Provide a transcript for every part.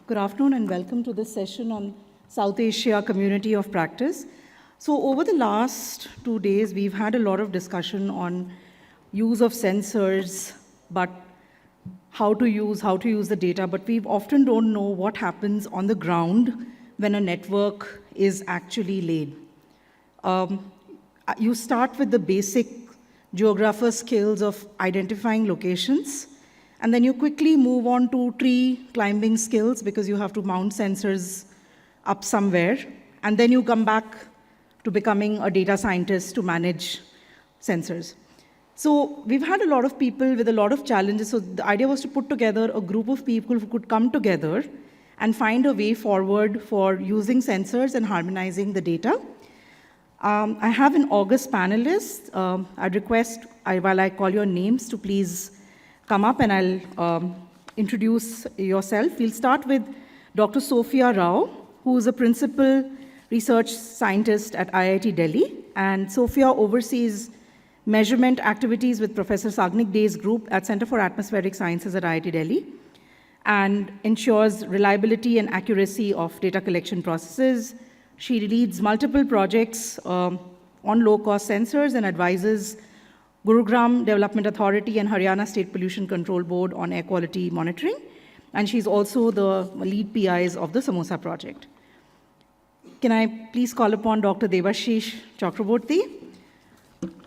Good afternoon and welcome to this session on South Asia Community of Practice. So over the last 2 days, we've had a lot of discussion on use of sensors, but how to use the data, but we often don't know what happens on the ground when a network is actually laid. You start with the basic geographer skills of identifying locations, and then you quickly move on to tree climbing skills because you have to mount sensors up somewhere, and then you come back to becoming a data scientist to manage sensors. So we've had a lot of people with a lot of challenges, so the idea was to put together a group of people who could come together and find a way forward for using sensors and harmonizing the data. I have an August panelist. I'd request, while I call your names, to please come up and I'll introduce yourself. We'll start with Dr. Sophia Rao, who is a principal research scientist at IIT Delhi. And Sophia oversees measurement activities with Professor Sagnik Dey's group at Center for Atmospheric Sciences at IIT Delhi and ensures reliability and accuracy of data collection processes. She leads multiple projects on low-cost sensors and advises Gurugram Development Authority and Haryana State Pollution Control Board on air quality monitoring. And she's also the lead PIs of the Samosa project. Can I please call upon Dr. Debashish Chakraborty?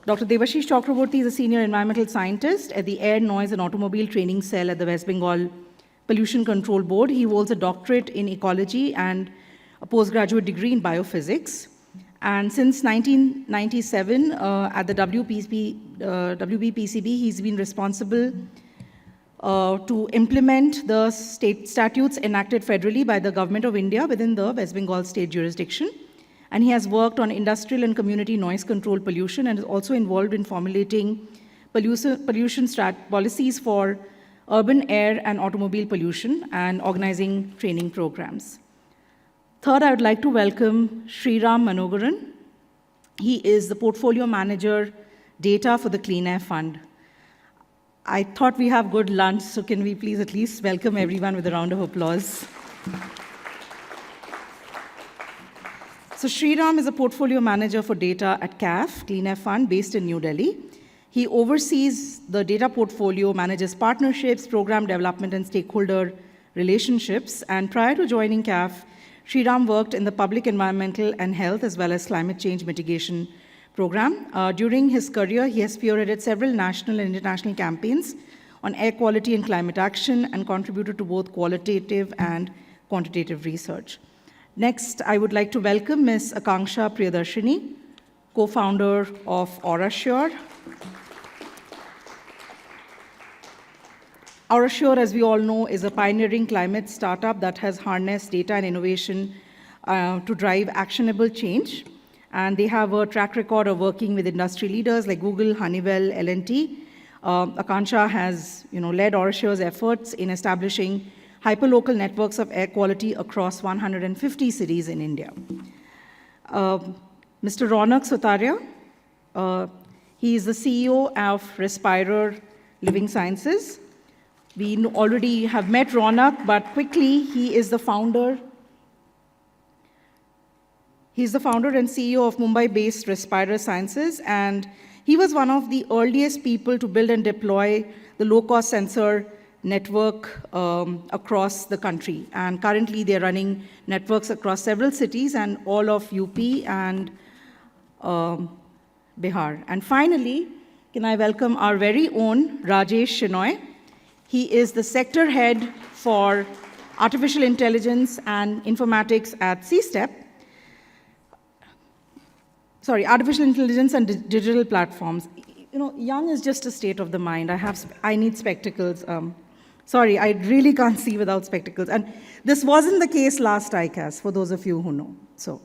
Dr. Debashish Chakraborty is a senior environmental scientist at the Air, Noise and Automobile Training Cell at the West Bengal Pollution Control Board. He holds a doctorate in ecology and a postgraduate degree in biophysics. And since 1997, at the WBPCB, he's been responsible to implement the state statutes enacted federally by the Government of India within the West Bengal state jurisdiction. And he has worked on industrial and community noise control pollution and is also involved in formulating pollution policies for urban air and automobile pollution and organizing training programs. Third, I would like to welcome Sriram Manogaran. He is the portfolio manager data for the Clean Air Fund. I thought we have good lunch, so can we please at least welcome everyone with a round of applause. So Sriram is a portfolio manager for data at CAF, Clean Air Fund, based in New Delhi. He oversees the data portfolio, manages partnerships, program development, and stakeholder relationships. And prior to joining CAF, Sriram worked in the public environmental and health as well as climate change mitigation program. During his career, he has spearheaded several national and international campaigns on air quality and climate action and contributed to both qualitative and quantitative research. Next, I would like to welcome Ms. Akanksha Priyadarshini, co-founder of AuraSure. AuraSure, as we all know, is a pioneering climate startup that has harnessed data and innovation to drive actionable change. And they have a track record of working with industry leaders like Google, Honeywell, L&T. Akanksha has led AuraSure's efforts in establishing hyperlocal networks of air quality across 150 cities in India. Mr. Ronak Sotaria, he is the CEO of Respirer Living Sciences. We already have met Ronak, but quickly, he is the founder. He's the founder and CEO of Mumbai-based Respirer Sciences, and he was one of the earliest people to build and deploy the low-cost sensor network across the country. And currently, they're running networks across several cities and all of UP and Bihar. And finally, can I welcome our very own Rajesh Shenoy. He is the sector head for artificial intelligence and informatics at CSTEP. Sorry, artificial intelligence and digital platforms. Young is just a state of the mind. I need spectacles. Sorry, I really can't see without spectacles. And this wasn't the case last ICAS, for those of you who know. So,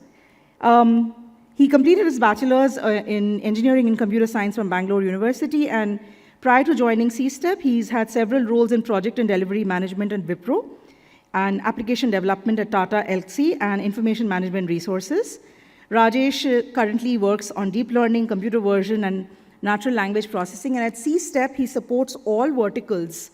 he completed his bachelor's in engineering and computer science from Bangalore University, and prior to joining CSTEP, he's had several roles in project and delivery management at Wipro, and application development at Tata Elxsi, and information management resources. Rajesh currently works on deep learning, computer vision, and natural language processing. And at CSTEP, he supports all verticals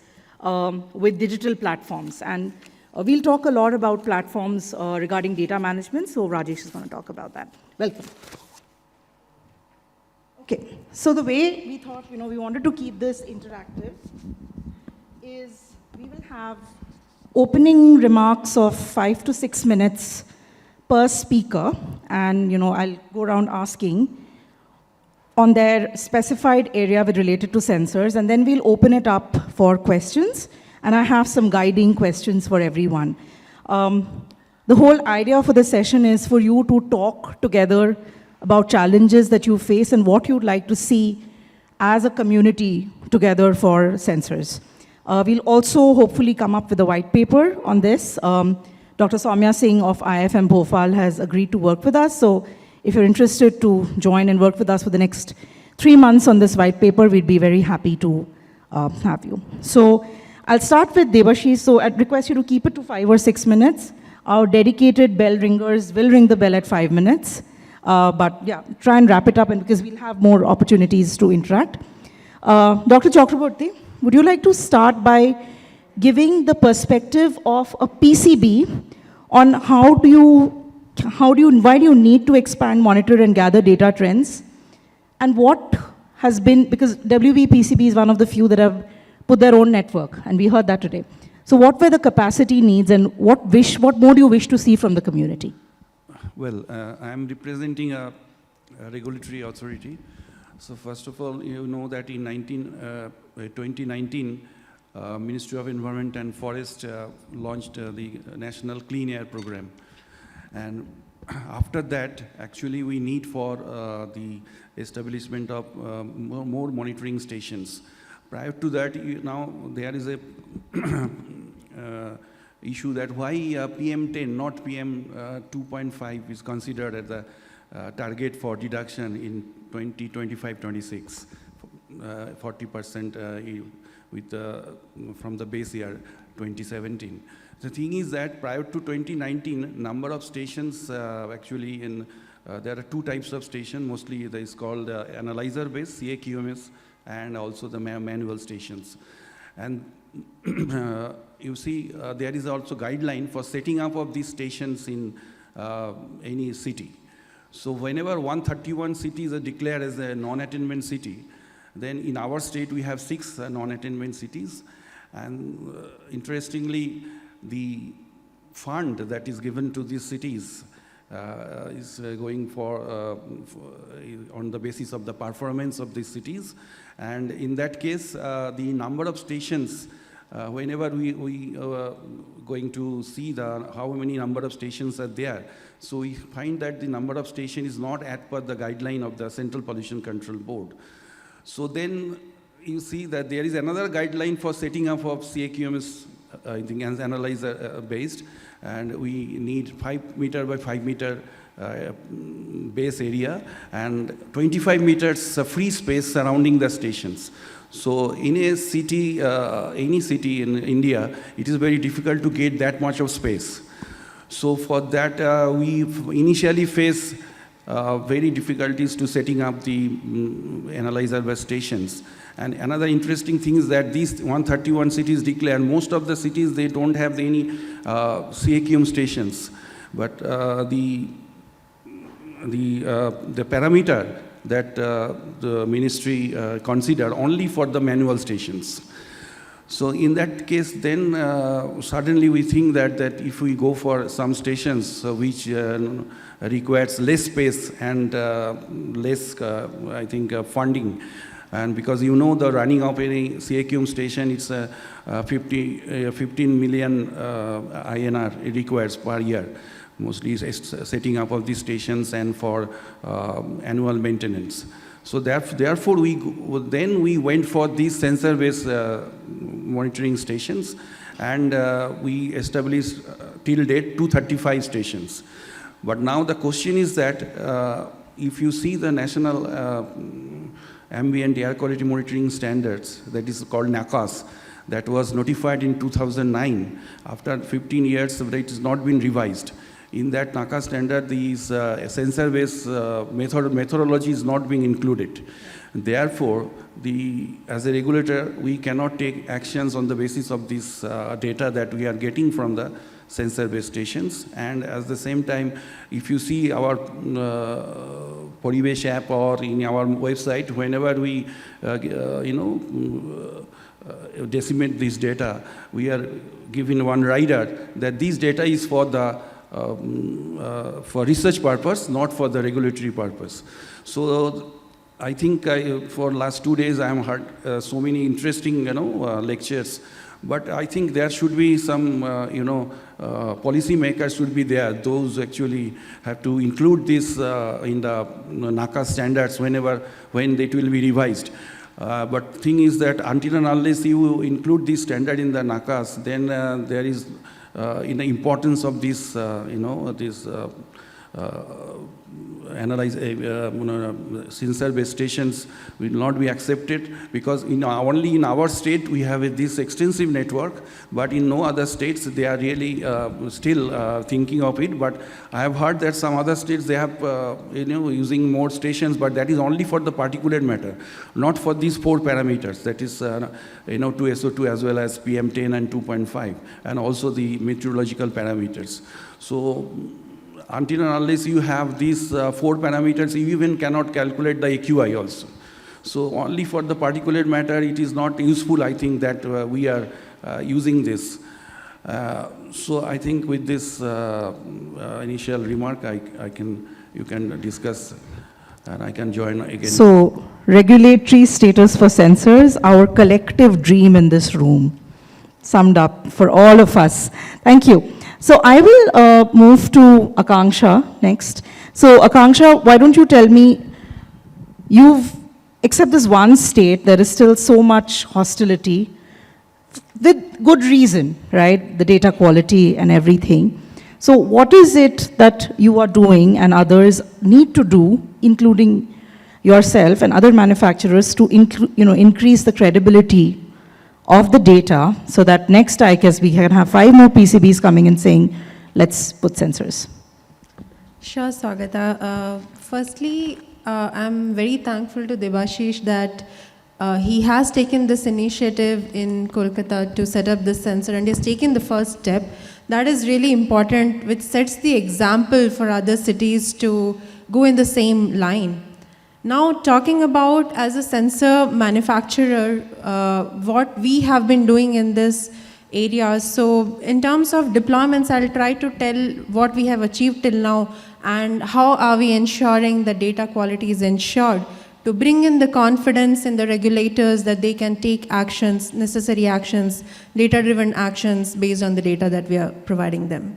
with digital platforms. And We'll talk a lot about platforms regarding data management, so Rajesh is going to talk about that. Welcome. Okay, so the way we thought, we wanted to keep this interactive is we will have opening remarks of 5 to 6 minutes per speaker, and I'll go around asking on their specified area related to sensors, and then we'll open it up for questions, and I have some guiding questions for everyone. The whole idea for the session is for you to talk together about challenges that you face and what you'd like to see as a community together for sensors. We'll also hopefully come up with a white paper on this. Dr. Soumya Singh of IFM Bhopal has agreed to work with us, so if you're interested to join and work with us for the next 3 months on this white paper, we'd be very happy to have you. So I'll start with Debashish. So I'd request you to keep it to 5 or 6 minutes. Our dedicated bell ringers will ring the bell at 5 minutes. But yeah, try and wrap it up, and because we'll have more opportunities to interact. Dr. Chakraborty, would you like to start by giving the perspective of a PCB on why do you need to expand, monitor, and gather data trends? And what has been, because WB PCB is one of the few that have put their own network, and we heard that today. So what were the capacity needs, and what more do you wish to see from the community? Well, I am representing a regulatory authority. So first of all, you know that in 2019, Ministry of Environment and Forest launched the National Clean Air Program. And after that, actually, we need for the establishment of more monitoring stations. Prior to that, now there is a issue that why PM10, not PM 2.5 is considered as the target for deduction in 2025-26, 40% from the base year 2017. The thing is that prior to 2019, number of stations actually there are 2 types of station, mostly there is called analyzer-based, CAQMS, and also the manual stations. And you see, there is also guideline for setting up of these stations in any city. So whenever 131 cities are declared as a non-attainment city, then in our state we have 6 non-attainment cities. And interestingly, the fund that is given to these cities is going on the basis of the performance of these cities. And in that case, the number of stations, whenever we going to see how many number of stations are there, so we find that the number of station is not as per the guideline of the Central Pollution Control Board. So then you see that there is another guideline for setting up of CAQMS, I think as analyzer based, and we need 5 meter by 5 meter base area and 25 meters free space surrounding the stations. So in a city, any city in India, it is very difficult to get that much of space. So for that, we initially face very difficulties to setting up the analyzer-based stations. And another interesting thing is that these 131 cities declare, most of the cities, they don't have any CAQM stations. But the parameter that the ministry considered only for the manual stations. So in that case, then suddenly we think that if we go for some stations which requires less space and less, I think, funding, and because the running of any CAQM station, it's 15 million INR it requires per year, mostly setting up of these stations and for annual maintenance. So therefore, we went for these sensor-based monitoring stations, and we established till date 235 stations. But now the question is that if you see the national ambient air quality monitoring standards, that is called ICAS, that was notified in 2009. After 15 years, it has not been revised. In that NACA standard, these sensor-based methodology is not being included. Therefore, as a regulator, we cannot take actions on the basis of this data that we are getting from the sensor-based stations. And at the same time, if you see our Paribesh app or in our website, whenever we, decimate this data, we are given one rider that this data is for the for research purpose, not for the regulatory purpose. So I think for last 2 days I have heard so many interesting lectures, but I think there should be some policy makers should be there. Those actually have to include this in the NACA standards when it will be revised. But thing is that until and unless you include this standard in the NACAs, then there is in the importance of this, sensor-based stations will not be accepted, because only in our state we have this extensive network, but in no other states they are really still thinking of it. But I have heard that some other states they have using more stations, but that is only for the particulate matter, not for these 4 parameters, that is 2SO2 as well as PM10 and 2.5, and also the meteorological parameters. So until and unless you have these 4 parameters, you even cannot calculate the AQI also. So only for the particulate matter, it is not useful, I think, that we are using this. So I think with this initial remark, you can discuss, and I can join again. So, regulatory status for sensors, our collective dream in this room, summed up for all of us. Thank you. So I will move to Akanksha next. So Akanksha, why don't you tell me, except this one state, there is still so much hostility, with good reason, right? The data quality and everything. So what is it that you are doing and others need to do, including yourself and other manufacturers, to increase the credibility of the data, so that next ICAS we can have 5 more PCBs coming and saying, let's put sensors? Sure, Swagata. Firstly, I'm very thankful to Debashish that he has taken this initiative in Kolkata to set up this sensor, and he's taken the first step. That is really important, which sets the example for other cities to go in the same line. Now, talking about as a sensor manufacturer, what we have been doing in this area. So in terms of deployments, I'll try to tell what we have achieved till now and how are we ensuring the data quality is ensured to bring in the confidence in the regulators that they can take actions, necessary actions, data-driven actions based on the data that we are providing them.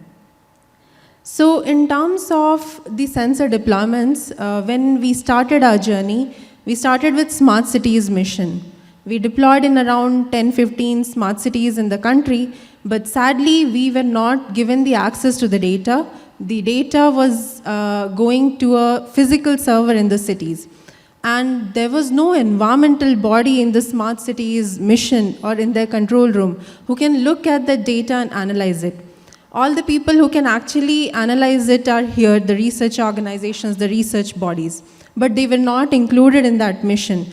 So in terms of the sensor deployments, when we started our journey, we started with smart cities mission. We deployed in around 10-15 smart cities in the country, but sadly we were not given the access to the data. The data was going to a physical server in the cities. And there was no environmental body in the smart cities mission or in their control room who can look at the data and analyze it. All the people who can actually analyze it are here, the research organizations, the research bodies, but they were not included in that mission.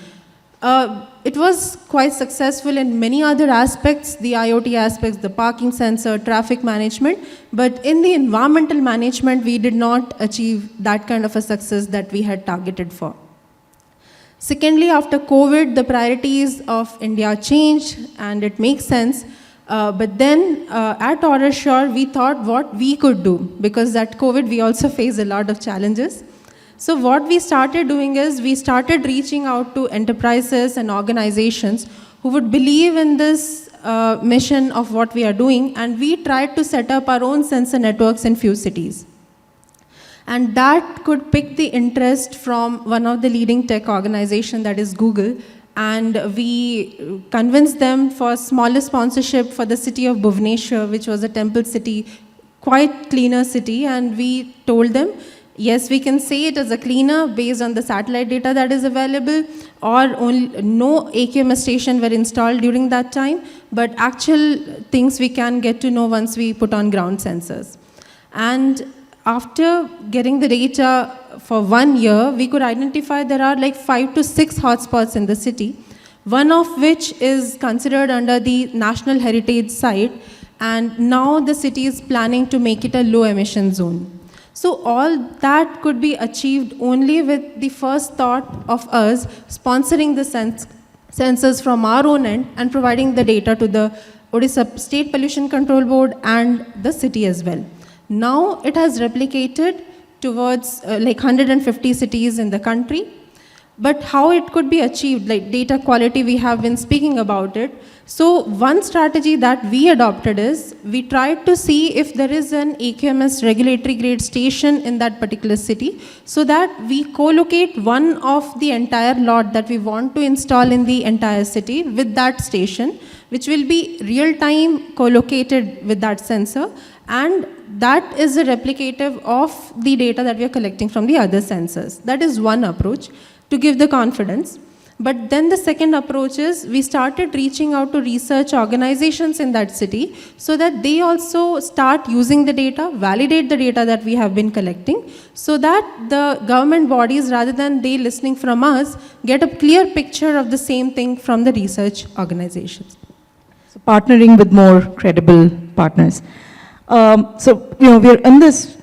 It was quite successful in many other aspects, the IoT aspects, the parking sensor, traffic management, but in the environmental management, we did not achieve that kind of a success that we had targeted for. Secondly, after COVID, the priorities of India changed, and it makes sense. But then at Autoshore, we thought what we could do, because at COVID, we also faced a lot of challenges. So what we started doing is we started reaching out to enterprises and organizations who would believe in this mission of what we are doing, and we tried to set up our own sensor networks in few cities. And that could pick the interest from one of the leading tech organizations, that is Google. And we convinced them for smaller sponsorship for the city of Bhubaneswar, which was a temple city, quite cleaner city. And we told them, yes, we can say it as a cleaner based on the satellite data that is available, or only, no AQMS station were installed during that time, but actual things we can get to know once we put on ground sensors. And after getting the data for 1 year, we could identify there are like 5 to 6 hotspots in the city, one of which is considered under the National Heritage Site, and now the city is planning to make it a low emission zone. So all that could be achieved only with the first thought of us sponsoring the sensors from our own end and providing the data to the Odisha State Pollution Control Board and the city as well. Now it has replicated towards like 150 cities in the country. But how it could be achieved, like data quality, we have been speaking about it. So one strategy that we adopted is, we tried to see if there is an AQMS regulatory grade station in that particular city, so that we co-locate one of the entire lot that we want to install in the entire city with that station, which will be real-time co-located with that sensor, and that is a replicative of the data that we are collecting from the other sensors. That is one approach to give the confidence. But then the second approach is, we started reaching out to research organizations in that city so that they also start using the data, validate the data that we have been collecting, so that the government bodies, rather than they listening from us, get a clear picture of the same thing from the research organizations. So partnering with more credible partners. We're in this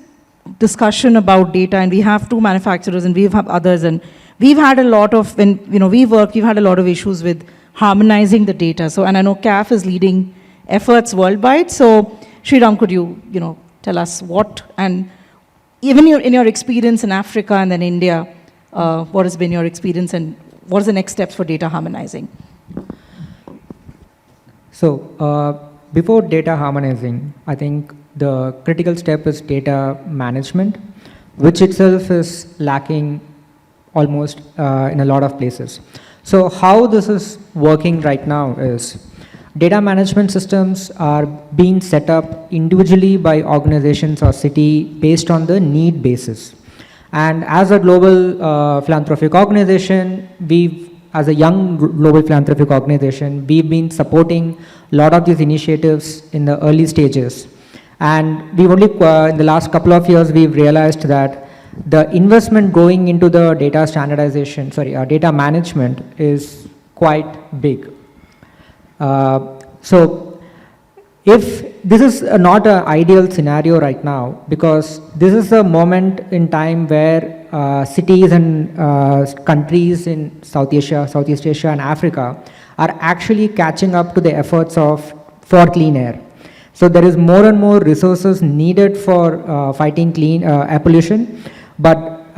discussion about data, and we have 2 manufacturers and we have others, and we've had a lot of, we've had a lot of issues with harmonizing the data. So, and I know CAF is leading efforts worldwide. So, Sriram, could you, tell us what, and even in your experience in Africa and then India, what has been your experience and what are the next steps for data harmonizing? So, before data harmonizing, I think the critical step is data management, which itself is lacking almost in a lot of places. So how this is working right now is, data management systems are being set up individually by organizations or city based on the need basis. And as a global philanthropic organization, as a young global philanthropic organization, we've been supporting a lot of these initiatives in the early stages. And we've only, in the last couple of years, we've realized that the investment going into the data standardization, data management is quite big. So if this is not an ideal scenario right now, because this is a moment in time where cities and countries in Southeast Asia and Africa are actually catching up to the efforts for clean air. So there is more and more resources needed for fighting air pollution. But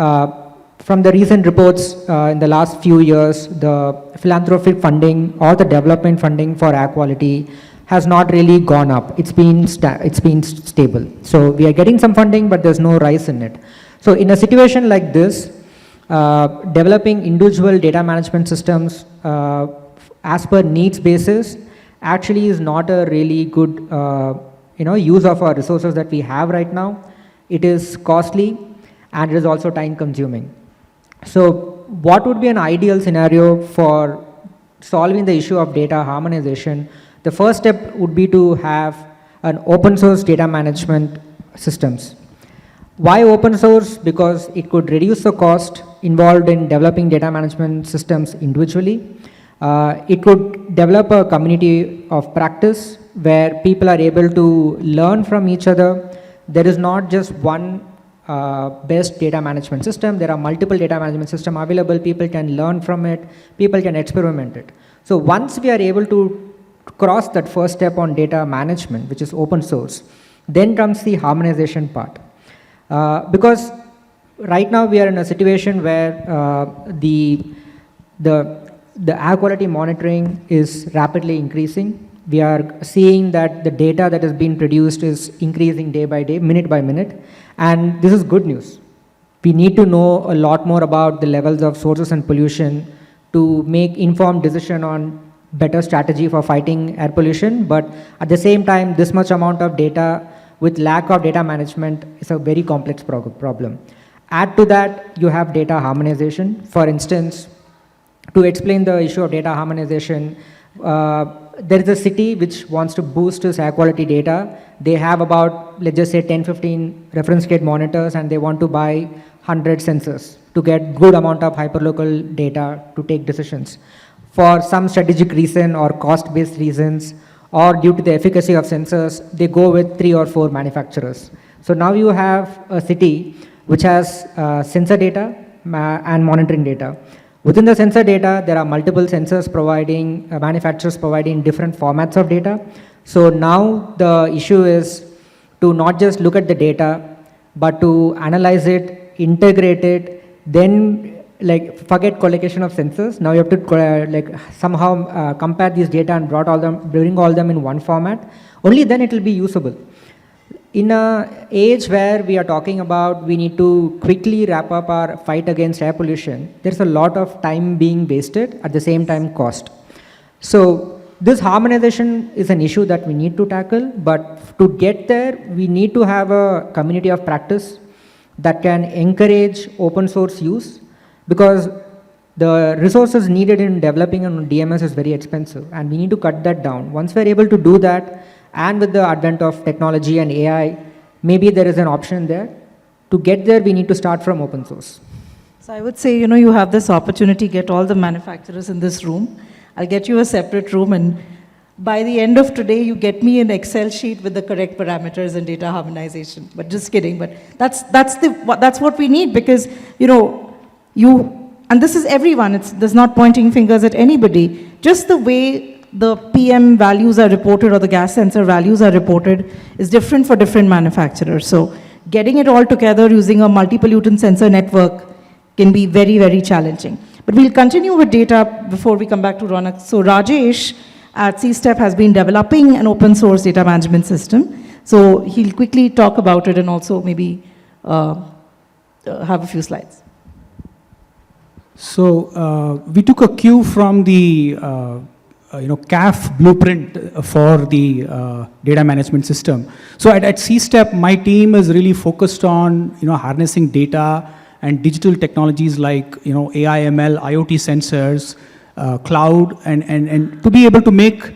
from the recent reports in the last few years, the philanthropic funding or the development funding for air quality has not really gone up. It's been stable. So we are getting some funding, but there's no rise in it. So in a situation like this, developing individual data management systems as per needs basis actually is not a really good use of our resources that we have right now. It is costly, and it is also time consuming. So what would be an ideal scenario for solving the issue of data harmonization? The first step would be to have an open source data management systems. Why open source? Because it could reduce the cost involved in developing data management systems individually. It could develop a community of practice where people are able to learn from each other. There is not just one best data management system. There are multiple data management systems available. People can learn from it. People can experiment it. So once we are able to cross that first step on data management, which is open source, then comes the harmonization part. Because right now we are in a situation where the air quality monitoring is rapidly increasing. We are seeing that the data that is being produced is increasing day by day, minute by minute. And this is good news. We need to know a lot more about the levels of sources and pollution to make informed decision on better strategy for fighting air pollution. But at the same time, this much amount of data with lack of data management is a very complex problem. Add to that, you have data harmonization. For instance, to explain the issue of data harmonization, there is a city which wants to boost its air quality data. They have about, let's just say 10, 15 reference gate monitors, and they want to buy 100 sensors to get good amount of hyperlocal data to take decisions. For some strategic reason or cost-based reasons, or due to the efficacy of sensors, they go with 3 or 4 manufacturers. So now you have a city which has sensor data and monitoring data. Within the sensor data, there are multiple sensors providing, manufacturers providing different formats of data. So now the issue is to not just look at the data, but to analyze it, integrate it, then like forget collocation of sensors. Now you have to like somehow compare these data and bring all them in one format. Only then it will be usable. In an age where we are talking about we need to quickly wrap up our fight against air pollution, there's a lot of time being wasted, at the same time cost. So this harmonization is an issue that we need to tackle, but to get there, we need to have a community of practice that can encourage open source use, because the resources needed in developing a DMS is very expensive, and we need to cut that down. Once we're able to do that, and with the advent of technology and AI, maybe there is an option there. To get there, we need to start from open source. So I would say, you have this opportunity, get all the manufacturers in this room. I'll get you a separate room, and by the end of today, you get me an Excel sheet with the correct parameters and data harmonization. But just kidding, but that's what we need, because, and this is everyone, there's not pointing fingers at anybody, just the way the PM values are reported or the gas sensor values are reported is different for different manufacturers. So getting it all together using a multi-pollutant sensor network can be very, very challenging. But we'll continue with data before we come back to Ronak. So Rajesh at CSTEP has been developing an open source data management system. So he'll quickly talk about it and also maybe have a few slides. So we took a cue from the CAF blueprint for the data management system. So at CSTEP, my team is really focused on harnessing data and digital technologies like AI, ML, IoT sensors, cloud, and to be able to make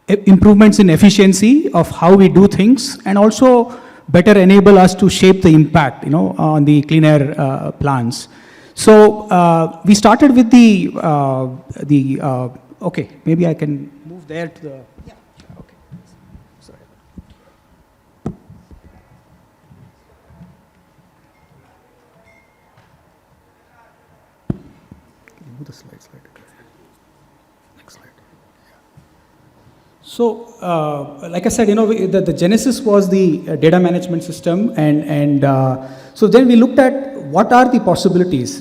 improvements in efficiency of how we do things, and also better enable us to shape the impact on the clean air plans. So we started with okay, maybe I can move there to the, yeah, okay, sorry. Move the slides later. Next slide. Yeah. So, like I said, the genesis was the data management system, and so then we looked at what are the possibilities.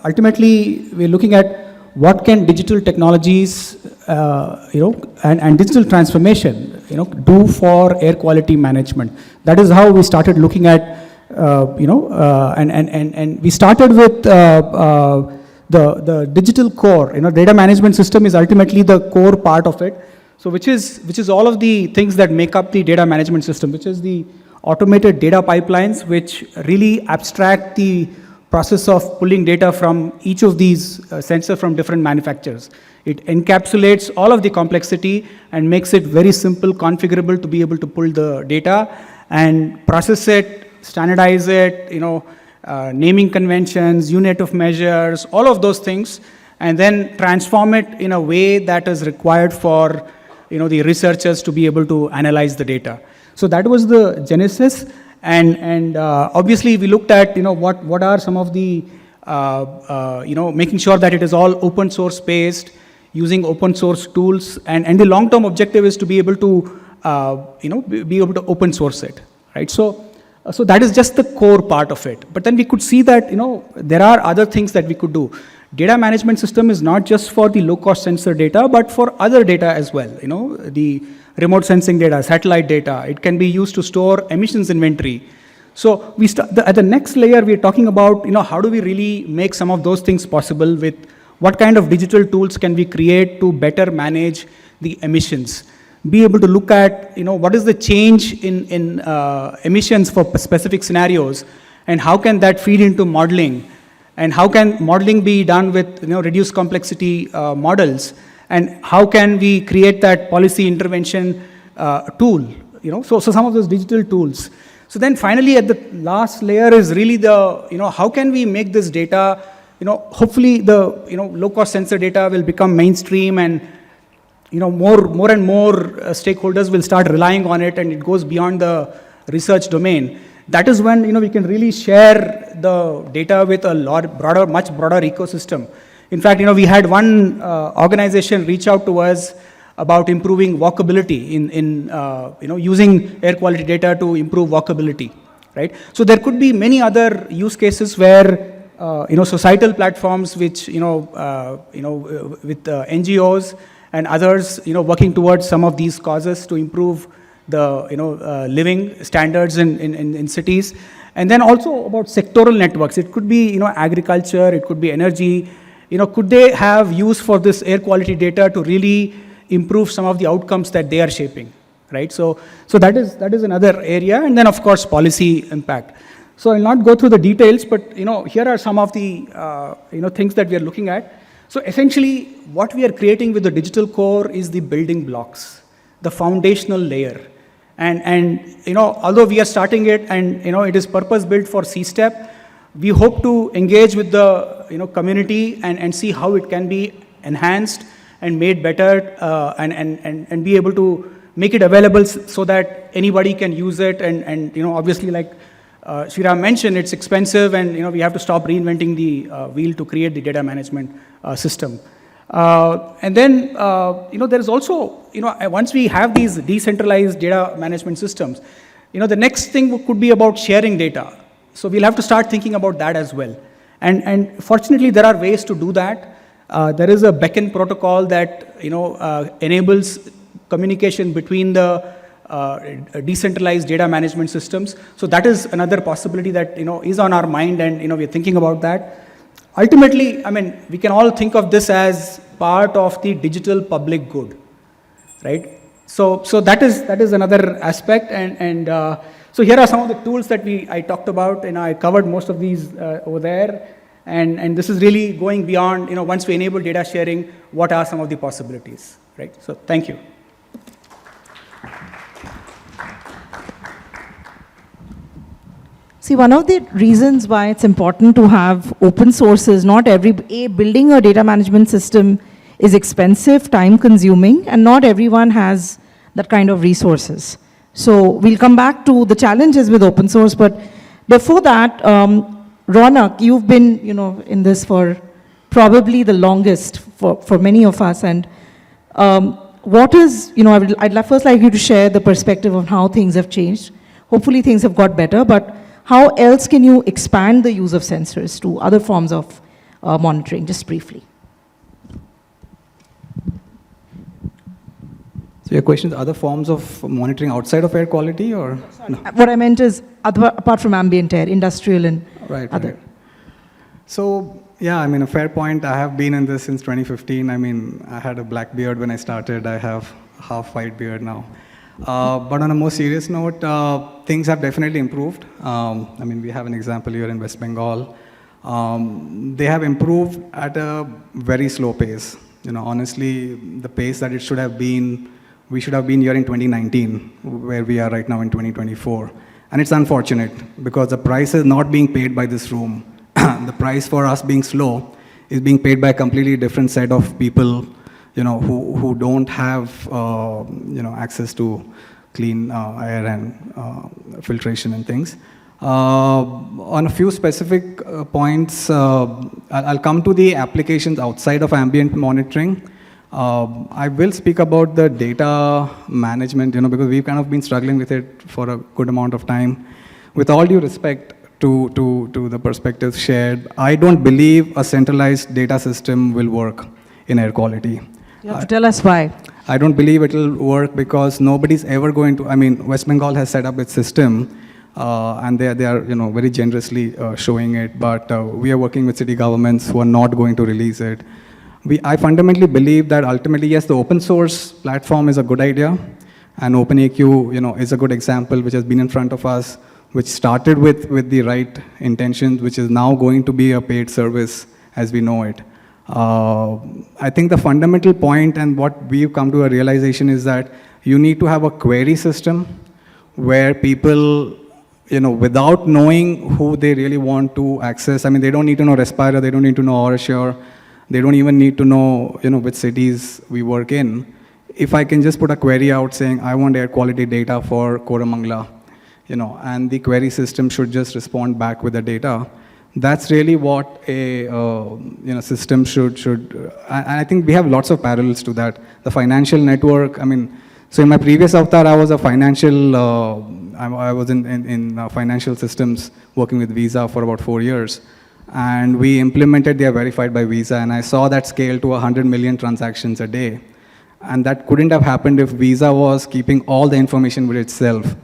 Ultimately, we're looking at what can digital technologies, and digital transformation, do for air quality management. That is how we started looking at, and we started with the digital core. Data management system is ultimately the core part of it. So which is all of the things that make up the data management system, which is the automated data pipelines, which really abstract the process of pulling data from each of these sensors from different manufacturers. It encapsulates all of the complexity and makes it very simple, configurable to be able to pull the data and process it, standardize it, naming conventions, unit of measures, all of those things, and then transform it in a way that is required for the researchers to be able to analyze the data. So that was the genesis. And obviously, we looked at what are some of the making sure that it is all open source based, using open source tools, and the long term objective is to be able to be able to open source it, right? So that is just the core part of it. But then we could see that there are other things that we could do. Data management system is not just for the low cost sensor data, but for other data as well. The remote sensing data, satellite data. It can be used to store emissions inventory. So at the next layer, we're talking about, how do we really make some of those things possible with what kind of digital tools can we create to better manage the emissions? Be able to look at, what is the change in emissions for specific scenarios, and how can that feed into modeling? And how can modeling be done with reduced complexity models? and how can we create that policy intervention tool, so some of those digital tools. So then finally at the last layer is really the, how can we make this data, hopefully the, low-cost sensor data will become mainstream, and, more and more stakeholders will start relying on it, and it goes beyond the research domain. That is when, we can really share the data with a much broader ecosystem. In fact, we had one organization reach out to us about improving walkability in using air quality data to improve walkability, right? So there could be many other use cases where, societal platforms which, with NGOs and others, working towards some of these causes to improve the, living standards in cities. And then also about sectoral networks. It could be, agriculture, it could be energy. Could they have use for this air quality data to really improve some of the outcomes that they are shaping, right? So that is another area, and then of course policy impact. So I'll not go through the details, but here are some of the things that we are looking at. So essentially, what we are creating with the digital core is the building blocks, the foundational layer, and although we are starting it, and it is purpose built for CSTEP, we hope to engage with the community and see how it can be enhanced and made better, and be able to make it available so that anybody can use it. And obviously, like Sriram mentioned, it's expensive, and we have to stop reinventing the wheel to create the data management system. And then there is also once we have these decentralized data management systems, the next thing could be about sharing data. So we'll have to start thinking about that as well. And fortunately, there are ways to do that. There is a beacon protocol that enables communication between the decentralized data management systems. So that is another possibility that is on our mind, and we're thinking about that. Ultimately, I mean, we can all think of this as part of the digital public good, right? So that is another aspect, and so here are some of the tools that I talked about, and I covered most of these over there. And this is really going beyond, once we enable data sharing, what are some of the possibilities, right? So thank you. See, one of the reasons why it's important to have open sources, building a data management system is expensive, time consuming, and not everyone has that kind of resources. So we'll come back to the challenges with open source, but before that, Ronak, you've been, in this for probably the longest for many of us. And what is, I'd first like you to share the perspective of how things have changed. Hopefully things have got better, but how else can you expand the use of sensors to other forms of monitoring, just briefly? So your question is other forms of monitoring outside of air quality, or? No. What I meant is, apart from ambient air, industrial and other. Right. So, yeah, I mean, a fair point. I have been in this since 2015. I mean, I had a black beard when I started. I have half white beard now. But on a more serious note, things have definitely improved. I mean, we have an example here in West Bengal. They have improved at a very slow pace. Honestly, the pace that it should have been, we should have been here in 2019, where we are right now in 2024. And it's unfortunate, because the price is not being paid by this room. The price for us being slow is being paid by a completely different set of people, who don't have, access to clean air and filtration and things. On a few specific points, I'll come to the applications outside of ambient monitoring. I will speak about the data management, because we've kind of been struggling with it for a good amount of time. With all due respect to the perspectives shared, I don't believe a centralized data system will work in air quality. You have to tell us why. I don't believe it will work because nobody's ever going to, I mean, West Bengal has set up its system, and they are very generously showing it, but we are working with city governments who are not going to release it. I fundamentally believe that ultimately, yes, the open source platform is a good idea, and OpenAQ, is a good example which has been in front of us, which started with the right intentions, which is now going to be a paid service as we know it. I think the fundamental point and what we've come to a realization is that you need to have a query system where people, without knowing who they really want to access, I mean, they don't need to know Respira, they don't need to know Orashore, they don't even need to know, which cities we work in. If I can just put a query out saying, I want air quality data for Koramangala, and the query system should just respond back with the data, that's really what a system should. And I think we have lots of parallels to that. The financial network, I mean, so in my previous avatar, I was a financial, I was in financial systems working with Visa for about 4 years. And we implemented their verified by Visa, and I saw that scale to 100 million transactions a day. And that couldn't have happened if Visa was keeping all the information with itself.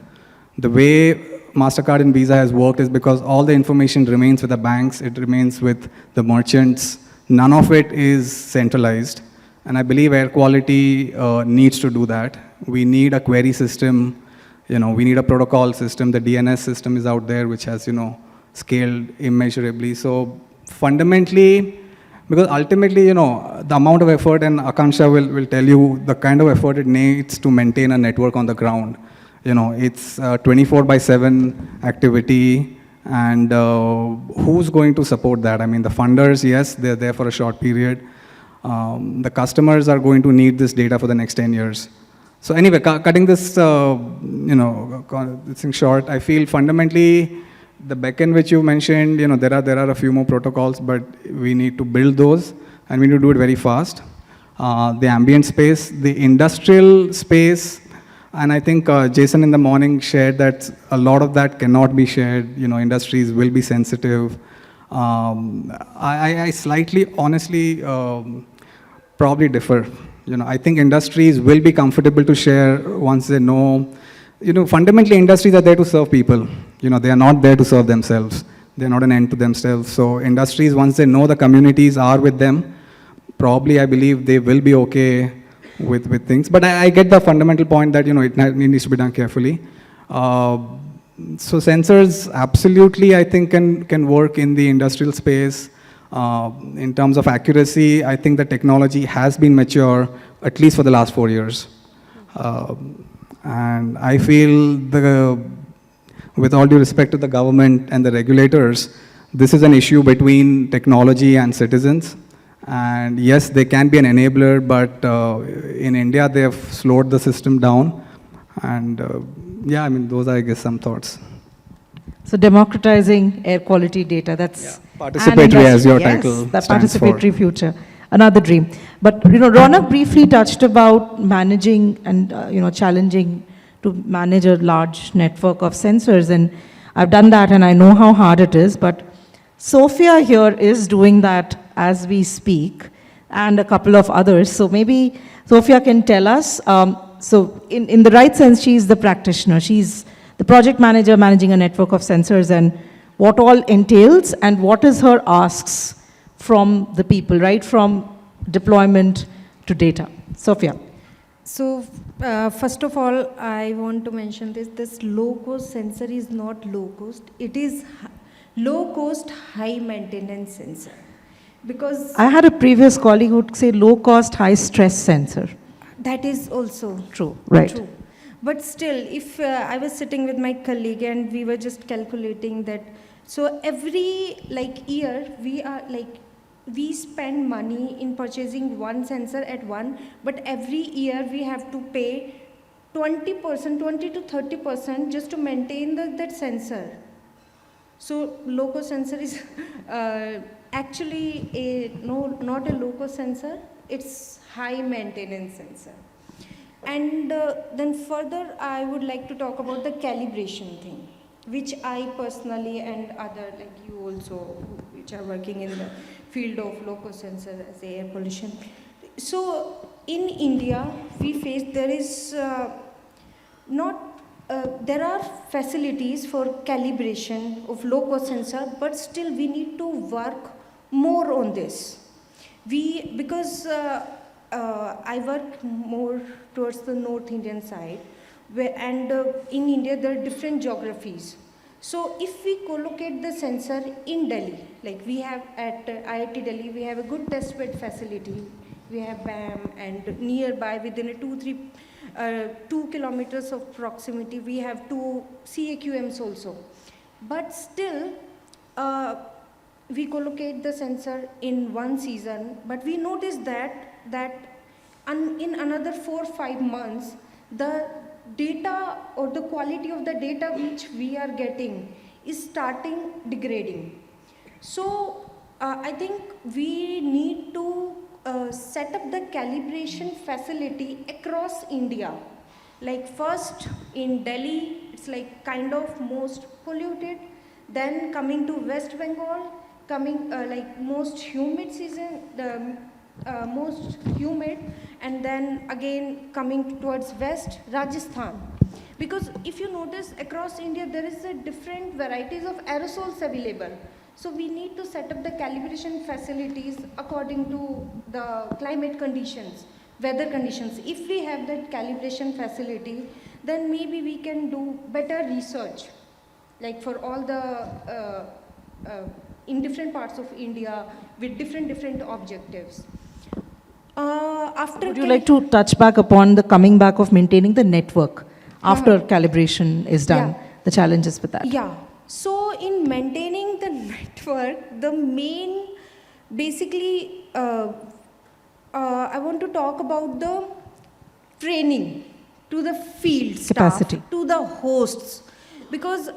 The way MasterCard and Visa has worked is because all the information remains with the banks, it remains with the merchants. None of it is centralized. And I believe air quality needs to do that. We need a query system, we need a protocol system. The DNS system is out there, which has, scaled immeasurably. So fundamentally, because ultimately, the amount of effort, and Akansha will tell you the kind of effort it needs to maintain a network on the ground. It's 24/7 activity, and who's going to support that? I mean, the funders, yes, they're there for a short period. The customers are going to need this data for the next 10 years. So anyway, cutting this, this thing short, I feel fundamentally the backend which you mentioned, there are a few more protocols, but we need to build those, and we need to do it very fast. The ambient space, the industrial space, and I think Jason in the morning shared that a lot of that cannot be shared. Industries will be sensitive. I slightly, honestly, probably differ. I think industries will be comfortable to share once they know. Fundamentally, industries are there to serve people. They are not there to serve themselves. They're not an end to themselves. So industries, once they know the communities are with them, probably I believe they will be okay with things. But I get the fundamental point that, it needs to be done carefully. So sensors absolutely, I think, can work in the industrial space. In terms of accuracy, I think the technology has been mature, at least for the last 4 years. And I feel, with all due respect to the government and the regulators, this is an issue between technology and citizens. And yes, they can be an enabler, but in India, they have slowed the system down. And yeah, I mean, those are, I guess, some thoughts. So democratizing air quality data, that's participatory, as your title the stands participatory for. future, another dream. But Ronak briefly touched about managing and challenging to manage a large network of sensors, and I've done that, and I know how hard it is. But Sophia here is doing that as we speak, and a couple of others. So maybe Sophia can tell us. So in the right sense, she's the practitioner. She's the project manager managing a network of sensors, and what all entails, and what is her asks from the people, right from deployment to data. Sophia. So first of all, I want to mention this low-cost sensor is not low-cost. It is low-cost, high-maintenance sensor. Because I had a previous colleague who would say low-cost, high-stress sensor. that is also True, right. true. But still, if I was sitting with my colleague and we were just calculating that, so every year we spend money in purchasing one sensor at one, but every year we have to pay 20%, 20 to 30% just to maintain that sensor. So low-cost sensor is actually not a low-cost sensor, it's high maintenance sensor. And then further, I would like to talk about the calibration thing, which I personally and other like you also, which are working in the field of low-cost sensor as air pollution. So in India, we face there is there are facilities for calibration of low-cost sensor, but still we need to work more on this. Because I work more towards the North Indian side, and in India there are different geographies. So if we collocate the sensor in Delhi, like we have at IIT Delhi, we have a good test bed facility we have BAM, and nearby within a 2 kilometers of proximity, we have 2 CAQMs also. But still, we collocate the sensor in one season, but we notice that in another 4 or 5 months, the data or the quality of the data which we are getting is starting degrading. So I think we need to set up the calibration facility across India. Like first in Delhi, it's like kind of most polluted, then coming to West Bengal, coming like most humid season, the most humid, and then again coming towards west, Rajasthan. Because if you notice across India, there is a different varieties of aerosols available. So we need to set up the calibration facilities according to the climate conditions, weather conditions. If we have that calibration facility, then maybe we can do better research, like for all the in different parts of India with different objectives. Would you like to touch back upon the coming back of maintaining the network after calibration is done, Yeah. the challenges with that? Yeah. So in maintaining the network, the main, basically, I want to talk about the training to the field staff, Capacity. to the hosts, because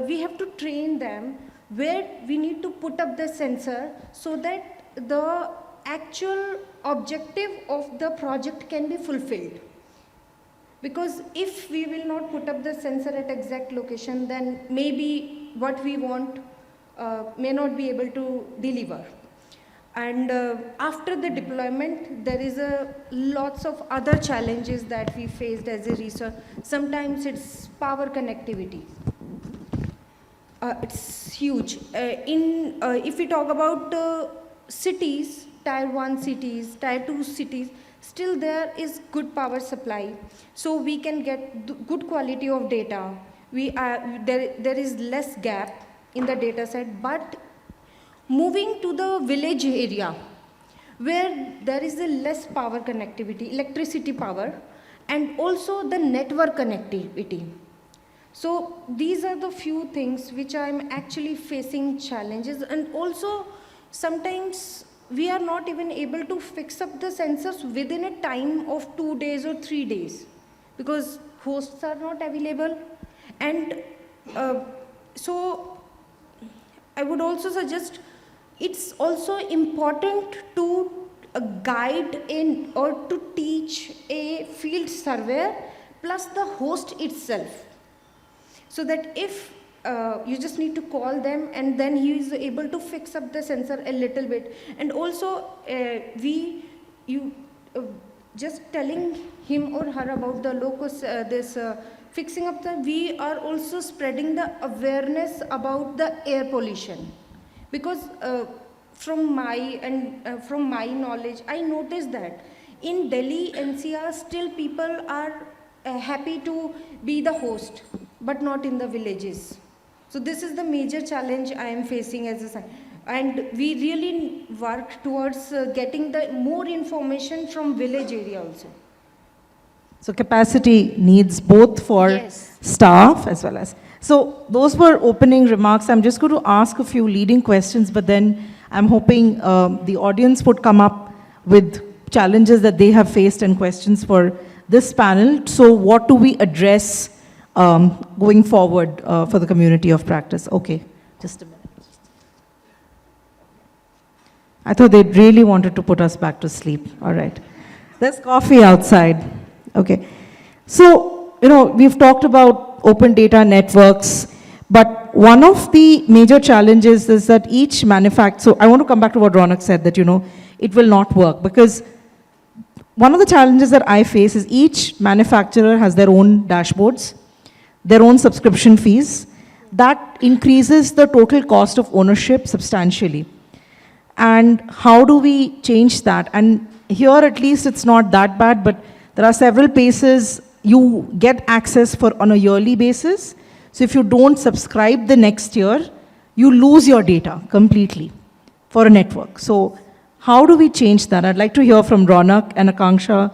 we have to train them where we need to put up the sensor so that the actual objective of the project can be fulfilled. Because if we will not put up the sensor at exact location, then maybe what we want may not be able to deliver. And after the deployment, there is lots of other challenges that we faced as a research. Sometimes it's power connectivity. It's huge. If we talk about cities, Tier 1 cities, Tier 2 cities, still there is good power supply. So we can get good quality of data. There is less gap in the data set, but moving to the village area, where there is a less power connectivity, electricity power, and also the network connectivity. So these are the few things which I'm actually facing challenges, and also sometimes we are not even able to fix up the sensors within a time of 2 days or 3 days because hosts are not available. And so I would also suggest it's also important to guide in or to teach a field surveyor plus the host itself, so that if you just need to call them and then he is able to fix up the sensor a little bit. And also just telling him or her about the locus, fixing up we are also spreading the awareness about the air pollution. Because from my knowledge, I noticed that in Delhi NCR still people are happy to be the host, but not in the villages. So this is the major challenge I am facing as a scientist. And we really work towards getting the more information from village area also. So capacity needs both for Yes. staff as well as. So those were opening remarks. I'm just going to ask a few leading questions, but then I'm hoping the audience would come up with challenges that they have faced and questions for this panel. So what do we address going forward for the community of practice? Okay, just a minute. I thought they really wanted to put us back to sleep. All right. There's coffee outside. Okay. So, we've talked about open data networks, but one of the major challenges is that each manufacturer, so I want to come back to what Ronak said, that, it will not work, because one of the challenges that I face is each manufacturer has their own dashboards, their own subscription fees. That increases the total cost of ownership substantially. And how do we change that? And here at least it's not that bad, but there are several places you get access on a yearly basis. So if you don't subscribe the next year, you lose your data completely for a network. So How do we change that? I'd like to hear from Ronak and Akanksha,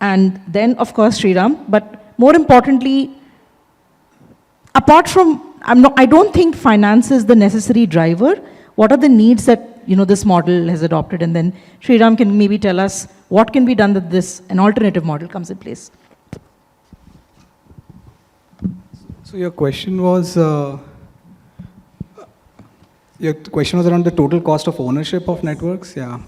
and then, of course, Sriram. But more importantly, apart from, I don't think finance is the necessary driver. What are the needs that this model has adopted? And then Sriram can maybe tell us what can be done that an alternative model comes in place. So your question was around the total cost of ownership of networks. Yeah.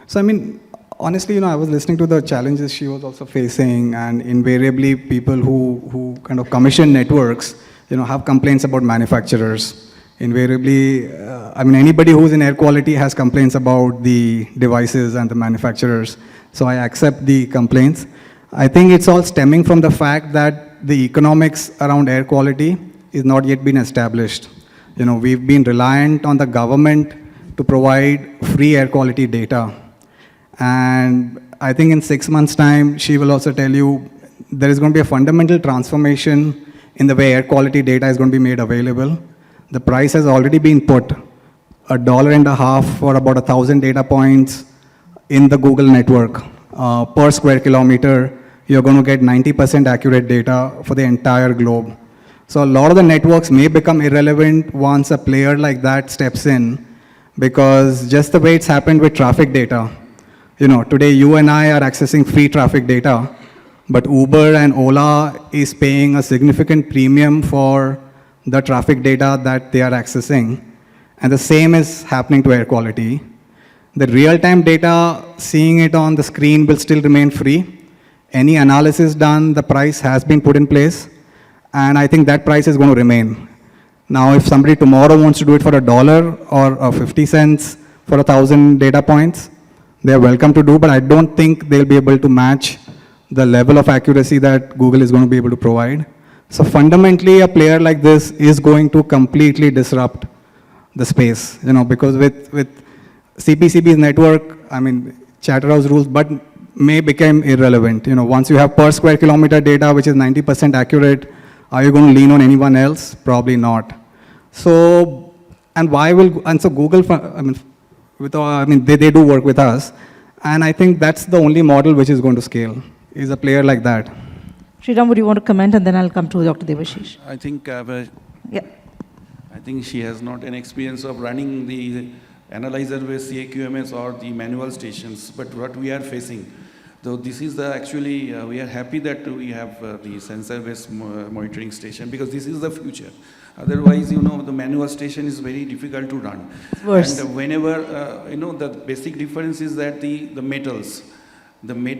So I mean, honestly, I was listening to the challenges she was also facing, and invariably people who kind of commission networks, have complaints about manufacturers. Invariably, I mean, anybody who's in air quality has complaints about the devices and the manufacturers. So I accept the complaints. I think it's all stemming from the fact that the economics around air quality is not yet been established. We've been reliant on the government to provide free air quality data. And I think in 6 months' time, she will also tell you there is going to be a fundamental transformation in the way air quality data is going to be made available. The price has already been put, $1.50 for about 1,000 data points in the Google network. Per square kilometer, you're going to get 90% accurate data for the entire globe. So a lot of the networks may become irrelevant once a player like that steps in, because just the way it's happened with traffic data. Today you and I are accessing free traffic data, but Uber and Ola is paying a significant premium for the traffic data that they are accessing. And the same is happening to air quality. The real-time data, seeing it on the screen will still remain free. Any analysis done, the price has been put in place, and I think that price is going to remain. Now, if somebody tomorrow wants to do it for $1 or 50 cents for 1,000 data points, they're welcome to do, but I don't think they'll be able to match the level of accuracy that Google is going to be able to provide. So fundamentally, a player like this is going to completely disrupt the space, because with CPCB's network, I mean, Chatterhouse rules, but may become irrelevant. Once you have per square kilometer data, which is 90% accurate, are you going to lean on anyone else? Probably not. So, so Google, they do work with us, and I think that's the only model which is going to scale, is a player like that. Sriram, would you want to comment, and then I'll come to Dr. Debashish. I think I think she has not an experience of running the analyzer with CAQMS or the manual stations, but what we are facing. So this is actually, we are happy that we have the sensor-based monitoring station, because this is the future. Otherwise, the manual station is very difficult to run. Worse. And whenever, the basic difference is that the metals, we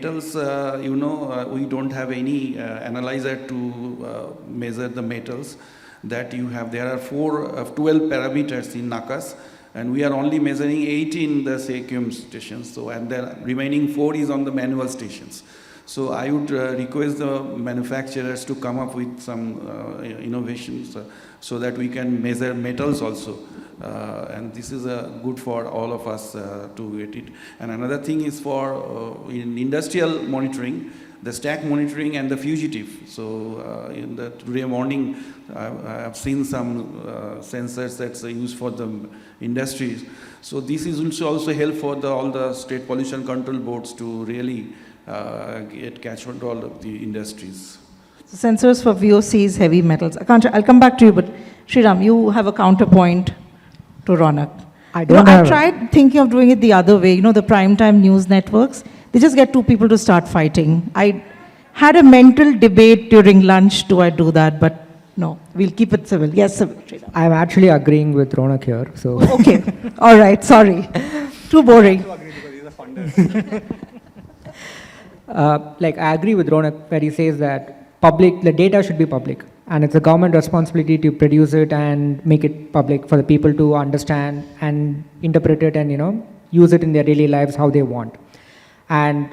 don't have any analyzer to measure the metals that you have. There are 12 parameters in ICAS, and we are only measuring 8 in the CAQM stations. So, and the remaining 4 is on the manual stations. So I would request the manufacturers to come up with some innovations so that we can measure metals also. And this is good for all of us to get it. And another thing is for in industrial monitoring, the stack monitoring and the fugitive. So in the today morning, I have seen some sensors that's used for the industries. So this is also help for all the state pollution control boards to really catch control of the industries. So sensors for VOCs, heavy metals. I'll come back to you, but Sriram, you have a counterpoint to Ronak. I tried thinking of doing it the other way. The primetime news networks, they just get 2 people to start fighting. I had a mental debate during lunch, do I do that? But no, we'll keep it civil. Yes, civil. Sriram. I'm actually agreeing with Ronak here. So Okay, all right, sorry. Too boring. I agree with Ronak where he says that the data should be public, and it's a government responsibility to produce it and make it public for the people to understand and interpret it and use it in their daily lives how they want. And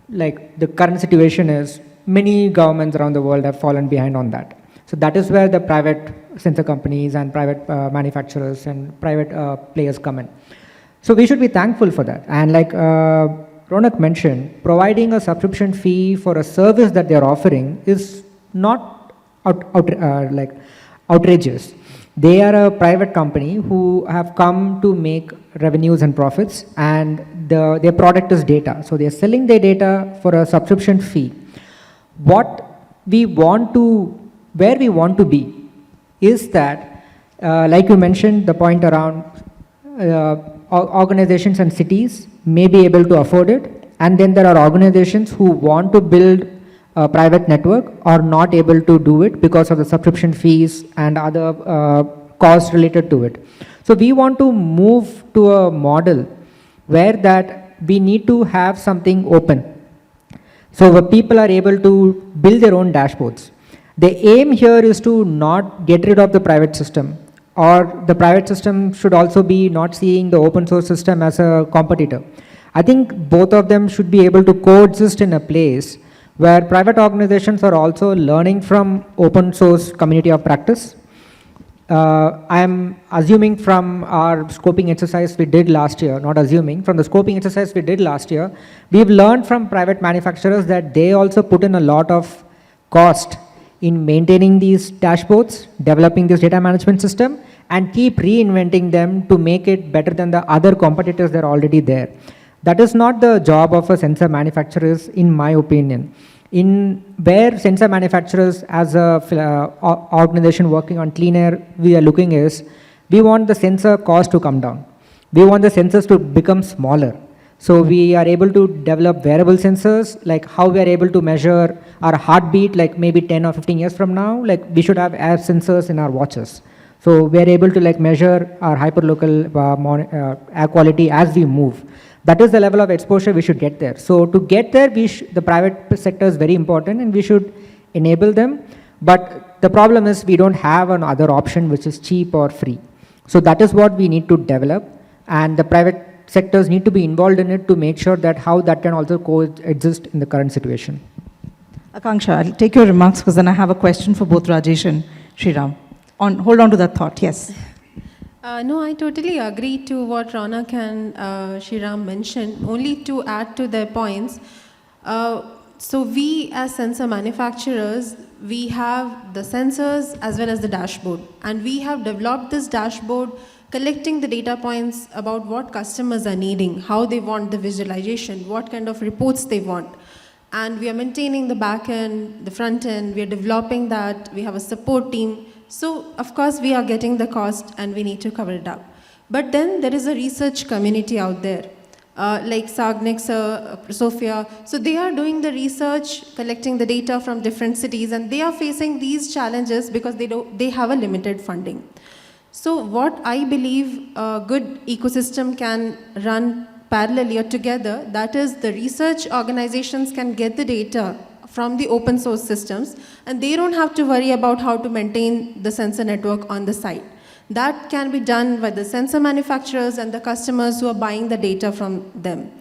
the current situation is many governments around the world have fallen behind on that. So that is where the private sensor companies and private manufacturers and private players come in. So we should be thankful for that. And Ronak mentioned, providing a subscription fee for a service that they're offering is not outrageous. They are a private company who have come to make revenues and profits, and their product is data. So they are selling their data for a subscription fee. Where we want to be is that, like you mentioned, the point around organizations and cities may be able to afford it, and then there are organizations who want to build a private network are not able to do it because of the subscription fees and other costs related to it. So we want to move to a model where that we need to have something open. So where people are able to build their own dashboards. The aim here is to not get rid of the private system, or the private system should also be not seeing the open source system as a competitor. I think both of them should be able to coexist in a place where private organizations are also learning from open source community of practice. I am assuming from our scoping exercise we did last year, not assuming, from the scoping exercise we did last year, we've learned from private manufacturers that they also put in a lot of cost in maintaining these dashboards, developing this data management system, and keep reinventing them to make it better than the other competitors that are already there. That is not the job of a sensor manufacturers, in my opinion. In where sensor manufacturers as a organization working on clean air we are looking is, we want the sensor cost to come down. We want the sensors to become smaller. So we are able to develop wearable sensors, like how we are able to measure our heartbeat, like maybe 10 or 15 years from now, like we should have air sensors in our watches. So we are able to like measure our hyperlocal air quality as we move. That is the level of exposure we should get there. So to get there, the private sector is very important and we should enable them. But the problem is we don't have another option which is cheap or free. So that is what we need to develop, and the private sectors need to be involved in it to make sure that how that can also coexist in the current situation. Akanksha, I'll take your remarks because then I have a question for both Rajesh and Sriram. Hold on to that thought, yes. No, I totally agree to what Ronak and Sriram mentioned. Only to add to their points, so we as sensor manufacturers, we have the sensors as well as the dashboard. And we have developed this dashboard collecting the data points about what customers are needing, how they want the visualization, what kind of reports they want. And we are maintaining the back end, the front end, we are developing that, we have a support team. So, of course, we are getting the cost and we need to cover it up. But then there is a research community out there, like Sagnex, Sophia. So they are doing the research, collecting the data from different cities, and they are facing these challenges because they have a limited funding. So what I believe a good ecosystem can run parallelly or together, that is the research organizations can get the data from the open source systems, and they don't have to worry about how to maintain the sensor network on the site. That can be done by the sensor manufacturers and the customers who are buying the data from them.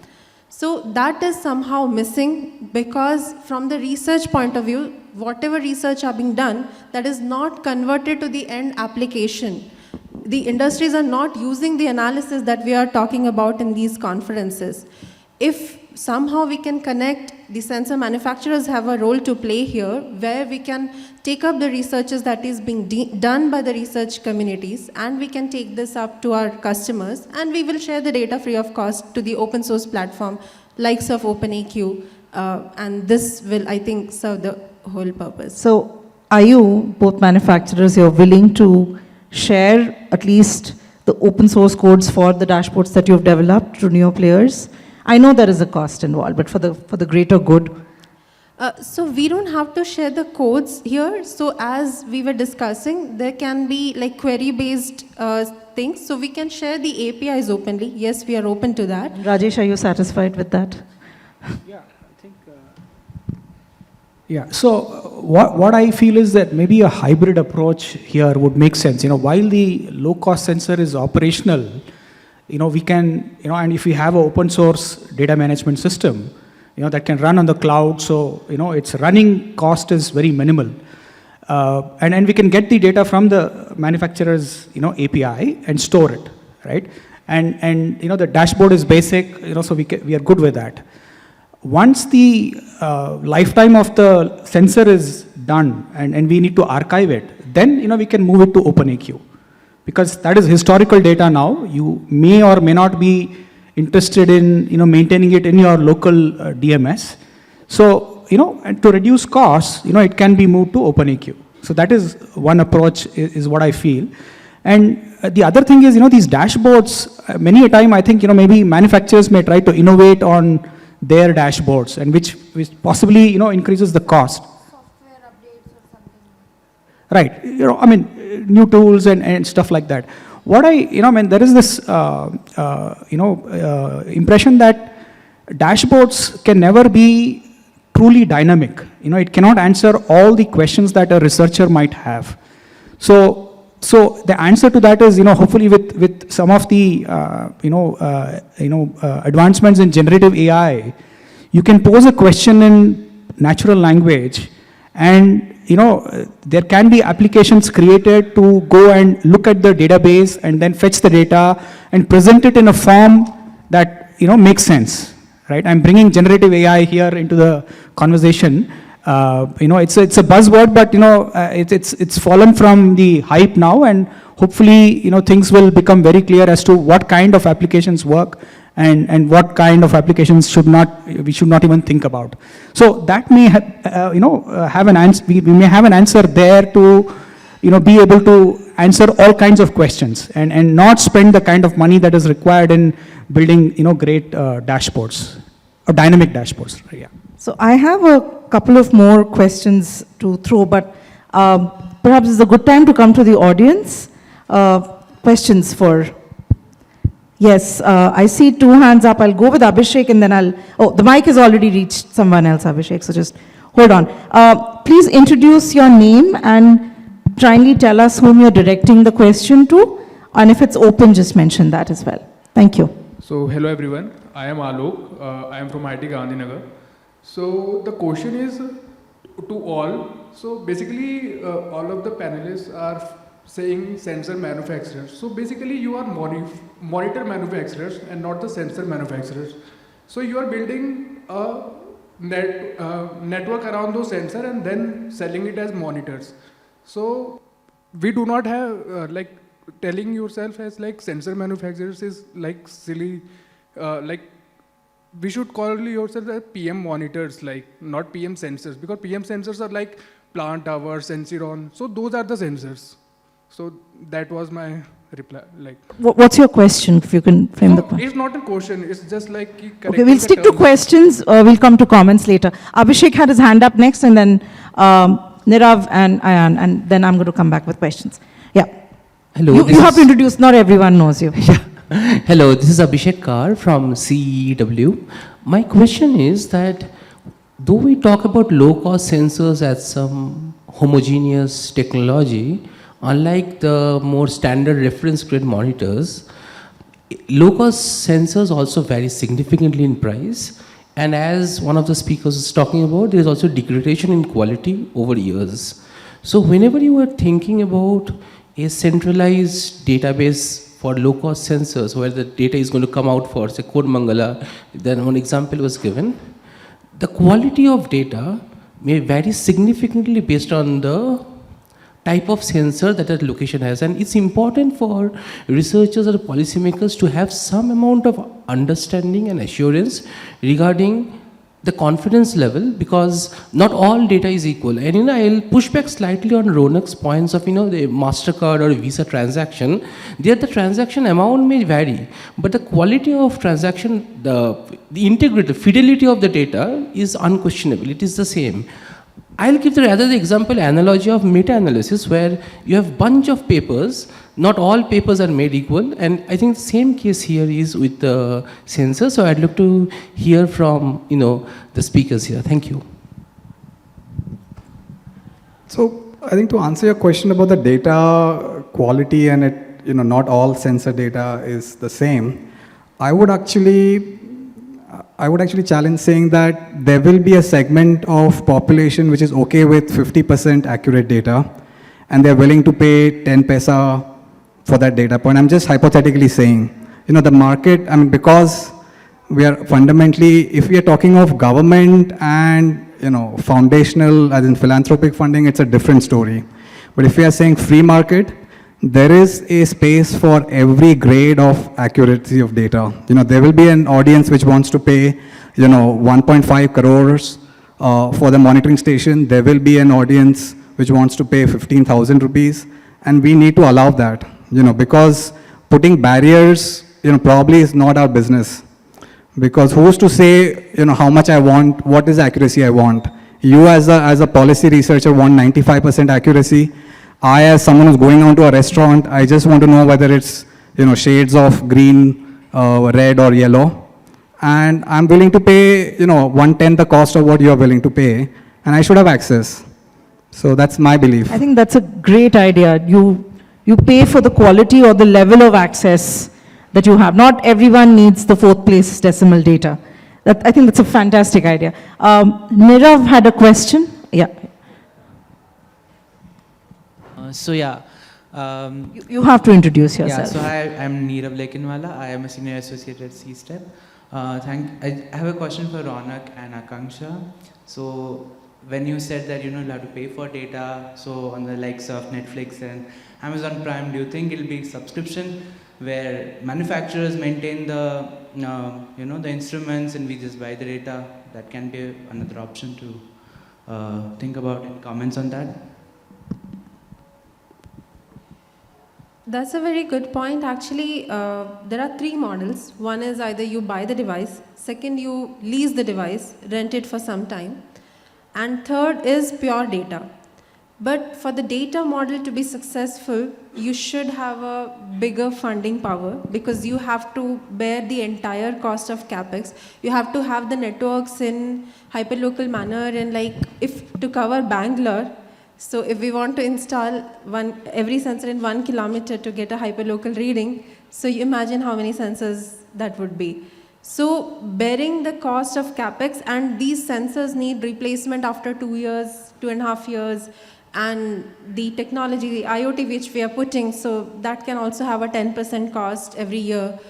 So that is somehow missing, because from the research point of view, whatever research are being done, that is not converted to the end application. The industries are not using the analysis that we are talking about in these conferences. If somehow we can connect, the sensor manufacturers have a role to play here, where we can take up the researches that is being done by the research communities, and we can take this up to our customers, and we will share the data free of cost to the open source platform likes of OpenAQ, and this will, I think, serve the whole purpose. So are you, both manufacturers, you're willing to share at least the open source codes for the dashboards that you've developed to new players? I know there is a cost involved, but for the greater good. So we don't have to share the codes here. So as we were discussing, there can be like query-based things. So we can share the APIs openly. Yes, we are open to that. Rajesh, are you satisfied with that? Yeah, I think. Yeah. So what I feel is that maybe a hybrid approach here would make sense. While the low-cost sensor is operational, we can, and if we have an open source data management system, that can run on the cloud, so, its running cost is very minimal. And we can get the data from the manufacturer's, API and store it, right? And the dashboard is basic, so we are good with that. Once the lifetime of the sensor is done and we need to archive it, then, we can move it to OpenAQ. because that is historical data now. You may or may not be interested in, maintaining it in your local DMS. So, and to reduce costs, it can be moved to OpenAQ. So that is one approach, is what I feel. And the other thing is, these dashboards, many a time I think, maybe manufacturers may try to innovate on their dashboards, and which possibly, increases the cost. Software updates or something. Right, new tools and stuff like that. What there is this, impression that dashboards can never be truly dynamic. It cannot answer all the questions that a researcher might have. So the answer to that is, hopefully with some of the, advancements in generative AI, you can pose a question in natural language, and there can be applications created to go and look at the database and then fetch the data and present it in a form that makes sense, right? I'm bringing generative AI here into the conversation. It's a buzzword, but it's fallen from the hype now, and hopefully things will become very clear as to what kind of applications work and what kind of applications we should not even think about. So that may have an answer. We may have an answer there to be able to answer all kinds of questions and not spend the kind of money that is required in building great dashboards or dynamic dashboards. Yeah. So I have a couple of more questions to throw, but perhaps it's a good time to come to the audience. Questions for... Yes, I see two hands up. I'll go with Abhishek and then the mic has already reached someone else, Abhishek, so just hold on. Please introduce your name and kindly tell us whom you're directing the question to, and if it's open, just mention that as well. Thank you. So, hello everyone, I am Alok, I am from IIT Gandhinagar. So, the question is to all. So, basically, all of the panelists are saying sensor manufacturers. So, basically, you are monitor manufacturers and not the sensor manufacturers. So, you are building a network around those sensors and then selling it as monitors. So, we do not have, telling yourself as sensor manufacturers is silly, we should call yourself as PM monitors, not PM sensors, because PM sensors are plant hour, Sensiron, so those are the sensors. So that was my reply. What's your question, if you can frame the question? It's not a question, it's just Okay, we'll stick to questions, we'll come to comments later. Abhishek had his hand up next, and then Nirav and Ayan, and then I'm going to come back with questions. Yeah. Hello. You have to introduce, not everyone knows you. Hello, this is Abhishek Kar from CEW. My question is that though we talk about low-cost sensors as some homogeneous technology, unlike the more standard reference grade monitors, low-cost sensors also vary significantly in price. And as one of the speakers was talking about, there is also degradation in quality over years. So whenever you are thinking about a centralized database for low-cost sensors, where the data is going to come out for, say, Kodmangala, then one example was given, the quality of data may vary significantly based on the type of sensor that that location has. And it's important for researchers or policymakers to have some amount of understanding and assurance regarding the confidence level, because not all data is equal. And I'll push back slightly on Ronak's points of the MasterCard or Visa transaction. There the transaction amount may vary, but the quality of transaction, the integrity, the fidelity of the data is unquestionable. It is the same. I'll give the example analogy of meta-analysis, where you have bunch of papers, not all papers are made equal, and I think the same case here is with the sensor. So I'd like to hear from the speakers here. Thank you. So I think to answer your question about the data quality and it, not all sensor data is the same, I would actually challenge saying that there will be a segment of population which is okay with 50% accurate data, and they're willing to pay 10 paisa for that data point. I'm just hypothetically saying, the market, because we are fundamentally, if we are talking of government and, foundational, as in philanthropic funding, it's a different story. But if we are saying free market, there is a space for every grade of accuracy of data. There will be an audience which wants to pay, 1.5 crores for the monitoring station. There will be an audience which wants to pay 15,000 rupees, and we need to allow that, because putting barriers, probably is not our business. Because who's to say, how much I want, what is the accuracy I want? You as a policy researcher want 95% accuracy. I, as someone who's going on to a restaurant, I just want to know whether it's, shades of green, red or yellow. And I'm willing to pay, 1/10 the cost of what you're willing to pay, and I should have access. So that's my belief. I think that's a great idea. You pay for the quality or the level of access that you have. Not everyone needs the 4th place decimal data. I think that's a fantastic idea. Nirav had a question. Yeah. You have to introduce yourself. Yeah, so I'm Neerav Lekinwala. I am a senior associate at CSTEP. I have a question for Ronak and Akanksha. So when you said that you'll have to pay for data, so on the likes of Netflix and Amazon Prime, do you think it'll be subscription where manufacturers maintain the the instruments and we just buy the data? That can be another option to think about. Any comments on that? That's a very good point. Actually, there are 3 models. One is either you buy the device, second you lease the device, rent it for some time, and third is pure data. But for the data model to be successful, you should have a bigger funding power because you have to bear the entire cost of CapEx. You have to have the networks in hyperlocal manner, and if to cover Bangalore, so if we want to install every sensor in 1 kilometer to get a hyperlocal reading, so you imagine how many sensors that would be. So bearing the cost of CapEx, and these sensors need replacement after 2 years, 2.5 years, and the technology, the IoT which we are putting, so that can also have a 10% cost every year.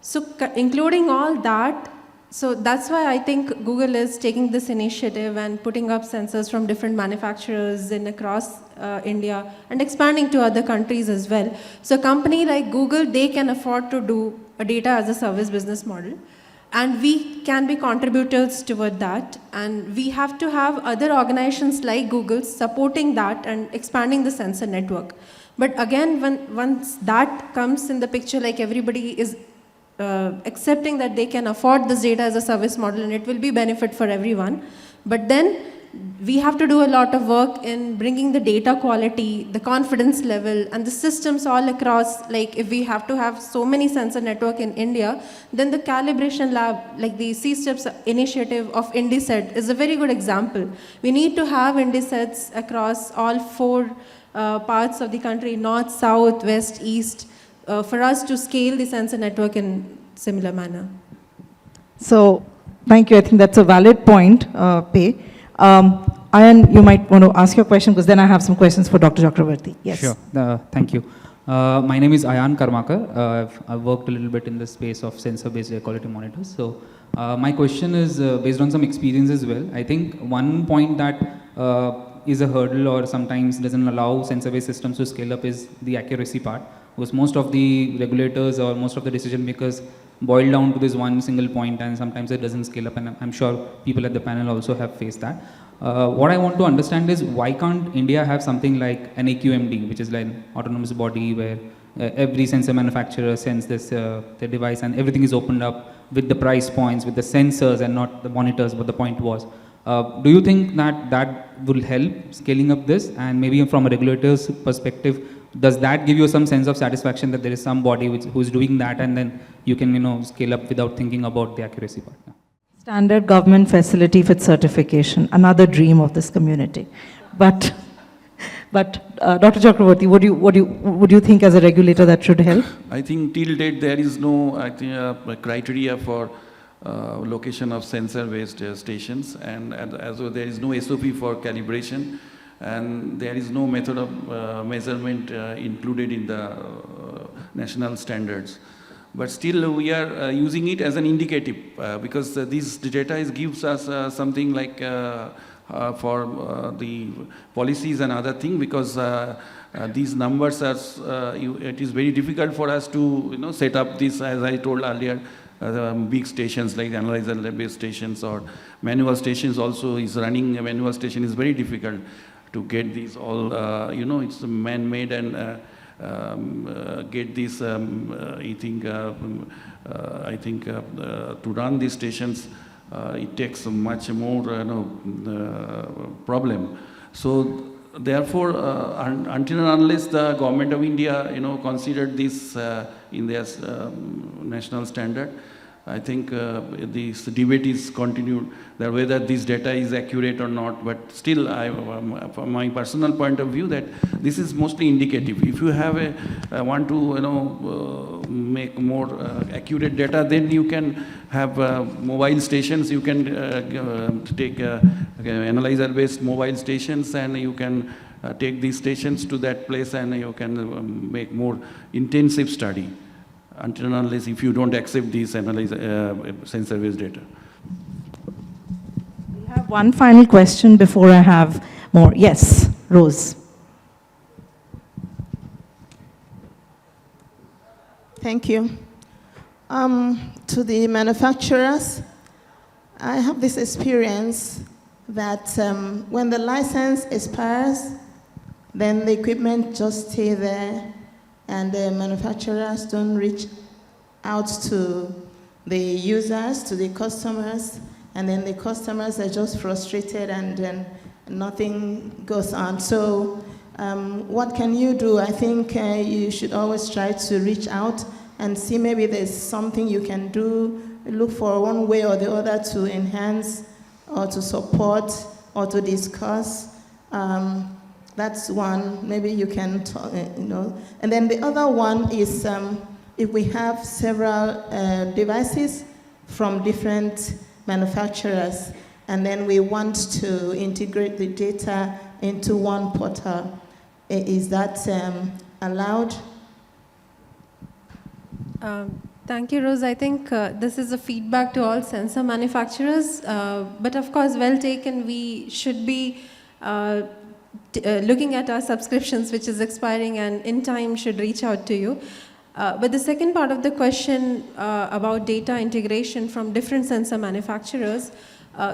So including all that, so that's why I think Google is taking this initiative and putting up sensors from different manufacturers across India and expanding to other countries as well. So a company like Google, they can afford to do a data as a service business model. And we can be contributors toward that. And we have to have other organizations like Google supporting that and expanding the sensor network. But again, once that comes in the picture, everybody is accepting that they can afford this data as a service model and it will be benefit for everyone. But then we have to do a lot of work in bringing the data quality, the confidence level, and the systems all across. If we have to have so many sensor network in India, then the calibration lab, the CSTEP's initiative of IndiSet is a very good example. We need to have IndiSets across all 4 parts of the country, north, south, west, east, for us to scale the sensor network in similar manner. So, thank you. I think that's a valid point, Pei. Ayan, you might want to ask your question because then I have some questions for Dr. Chakravarti. Yes. Sure. Thank you. My name is Ayan Karmakar. I've worked a little bit in the space of sensor-based air quality monitors. So, my question is based on some experience as well. I think one point that is a hurdle or sometimes doesn't allow sensor-based systems to scale up is the accuracy part. Because most of the regulators or most of the decision makers boil down to this one single point, and sometimes it doesn't scale up, and I'm sure people at the panel also have faced that. What I want to understand is why can't India have something like an AQMD, which is like an autonomous body where every sensor manufacturer sends this their device and everything is opened up with the price points, with the sensors and not the monitors, but the point was. Do you think that will help scaling up this? And maybe from a regulator's perspective, does that give you some sense of satisfaction that there is some body who's doing that, and then you can scale up without thinking about the accuracy part? Standard government facility with certification, another dream of this community. But Dr. Chakravarti, would you think as a regulator that should help? I think till date there is no criteria for location of sensor-based stations, and as well there is no SOP for calibration, and there is no method of measurement included in the national standards. But still we are using it as an indicative because this data gives us something like for the policies and other thing, because these numbers are, it is very difficult for us to set up this, as I told earlier, big stations like analyzer-based stations or manual stations also is running. A manual station is very difficult to get these all, it's man-made and get this, I think to run these stations, it takes much more problem. So therefore, until and unless the government of India, considered this in their national standard, I think this debate is continued, that whether this data is accurate or not. But still, from my personal point of view, that this is mostly indicative. If you have want to make more accurate data, then you can have mobile stations. You can take analyzer-based mobile stations, and you can take these stations to that place, and you can make more intensive study. Until and unless if you don't accept these sensor-based data. We have one final question before I have more. Yes, Rose. Thank you. To the manufacturers, I have this experience that when the license expires, then the equipment just stay there, and the manufacturers don't reach out to the users, to the customers, and then the customers are just frustrated, and then nothing goes on. So what can you do? I think you should always try to reach out and see maybe there's something you can do, look for one way or the other to enhance or to support or to discuss. That's one, maybe you can talk, And then the other one is if we have several devices from different manufacturers, and then we want to integrate the data into one portal, is that allowed? Thank you, Rose. I think this is a feedback to all sensor manufacturers, but of course, well taken. We should be looking at our subscriptions, which is expiring, and in time should reach out to you. But the second part of the question about data integration from different sensor manufacturers,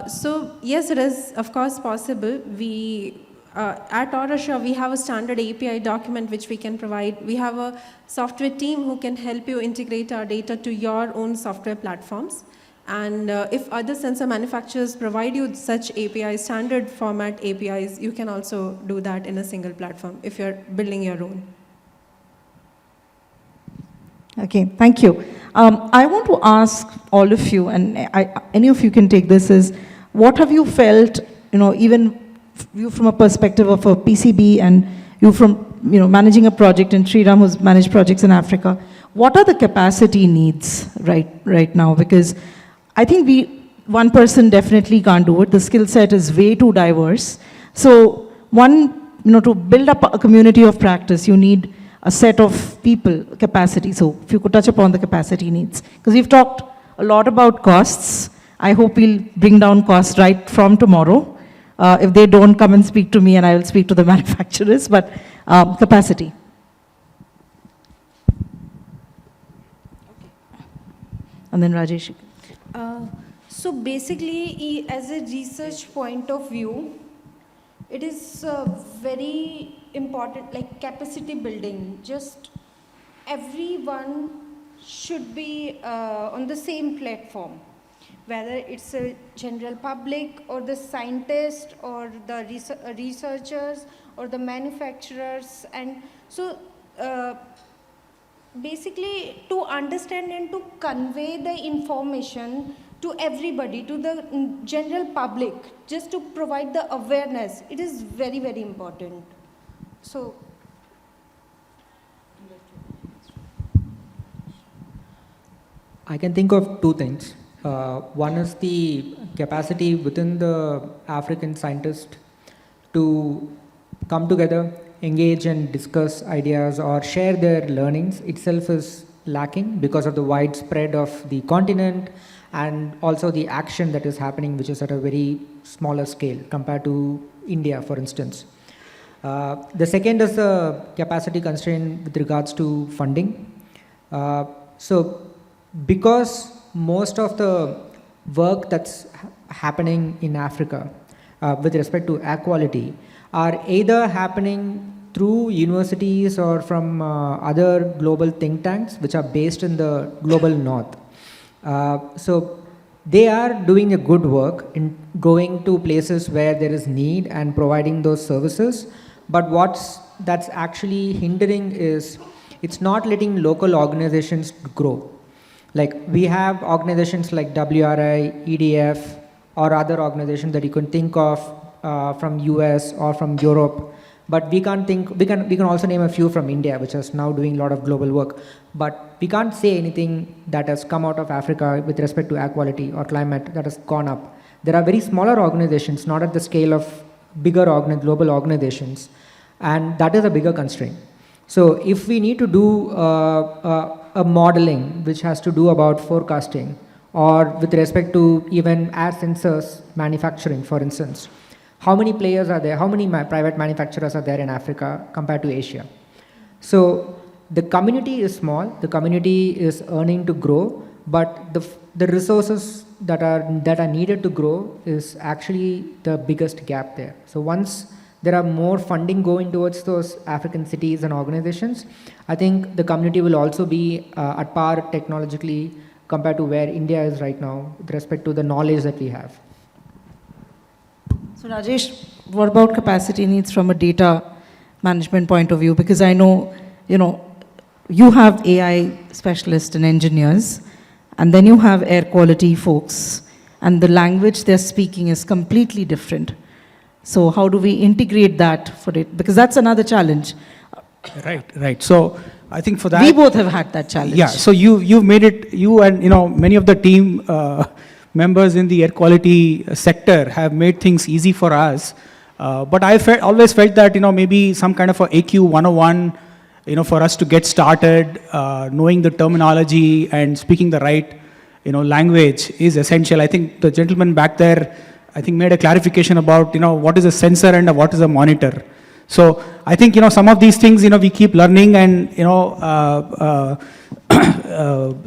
so yes, it is of course possible. We at AutoSure, we have a standard API document which we can provide. We have a software team who can help you integrate our data to your own software platforms. And if other sensor manufacturers provide you such API, standard format APIs, you can also do that in a single platform if you're building your own. Okay, thank you. I want to ask all of you, and any of you can take this, is what have you felt, even you from a perspective of a PCB and you from, managing a project, and Sriram who's managed projects in Africa, what are the capacity needs right now? Because I think one person definitely can't do it. The skill set is way too diverse. So to build up a community of practice, you need a set of people, capacity. So if you could touch upon the capacity needs. Because we've talked a lot about costs. I hope we'll bring down costs right from tomorrow. If they don't, come and speak to me and I will speak to the manufacturers, but capacity. And then Rajesh. So basically, as a research point of view, it is very important, like capacity building. Just everyone should be on the same platform, whether it's a general public or the scientist or the researchers or the manufacturers. And so basically to understand and to convey the information to everybody, to the general public, just to provide the awareness, it is very, very important. So I can think of two things. One is the capacity within the African scientists to come together, engage and discuss ideas or share their learnings itself is lacking because of the widespread of the continent and also the action that is happening, which is at a very smaller scale compared to India, for instance. The second is the capacity constraint with regards to funding. So because most of the work that's happening in Africa with respect to air quality are either happening through universities or from other global think tanks which are based in the global north. So they are doing a good work in going to places where there is need and providing those services. But that's actually hindering is it's not letting local organizations grow. Like we have organizations like WRI, EDF, or other organizations that you can think of from US or from Europe. But we can also name a few from India, which is now doing a lot of global work. But we can't say anything that has come out of Africa with respect to air quality or climate that has gone up. There are very smaller organizations, not at the scale of bigger global organizations, and that is a bigger constraint. So if we need to do a modeling which has to do about forecasting, or with respect to even air sensors manufacturing, for instance, how many players are there, how many private manufacturers are there in Africa compared to Asia? So the community is small, the community is earning to grow, but the resources that are needed to grow is actually the biggest gap there. So once there are more funding going towards those African cities and organizations, I think the community will also be at par technologically compared to where India is right now with respect to the knowledge that we have. So Rajesh, what about capacity needs from a data management point of view? Because I know, you have AI specialists and engineers, and then you have air quality folks, and the language they're speaking is completely different. So how do we integrate that for it? Because that's another challenge. Right. So I think for that, we both have had that challenge. Yeah. So you've made it. You and many of the team members in the air quality sector have made things easy for us. But I always felt that maybe some kind of a AQ 101, for us to get started, knowing the terminology and speaking the right language is essential. I think the gentleman back there, I think, made a clarification about what is a sensor and what is a monitor. So I think some of these things we keep learning, and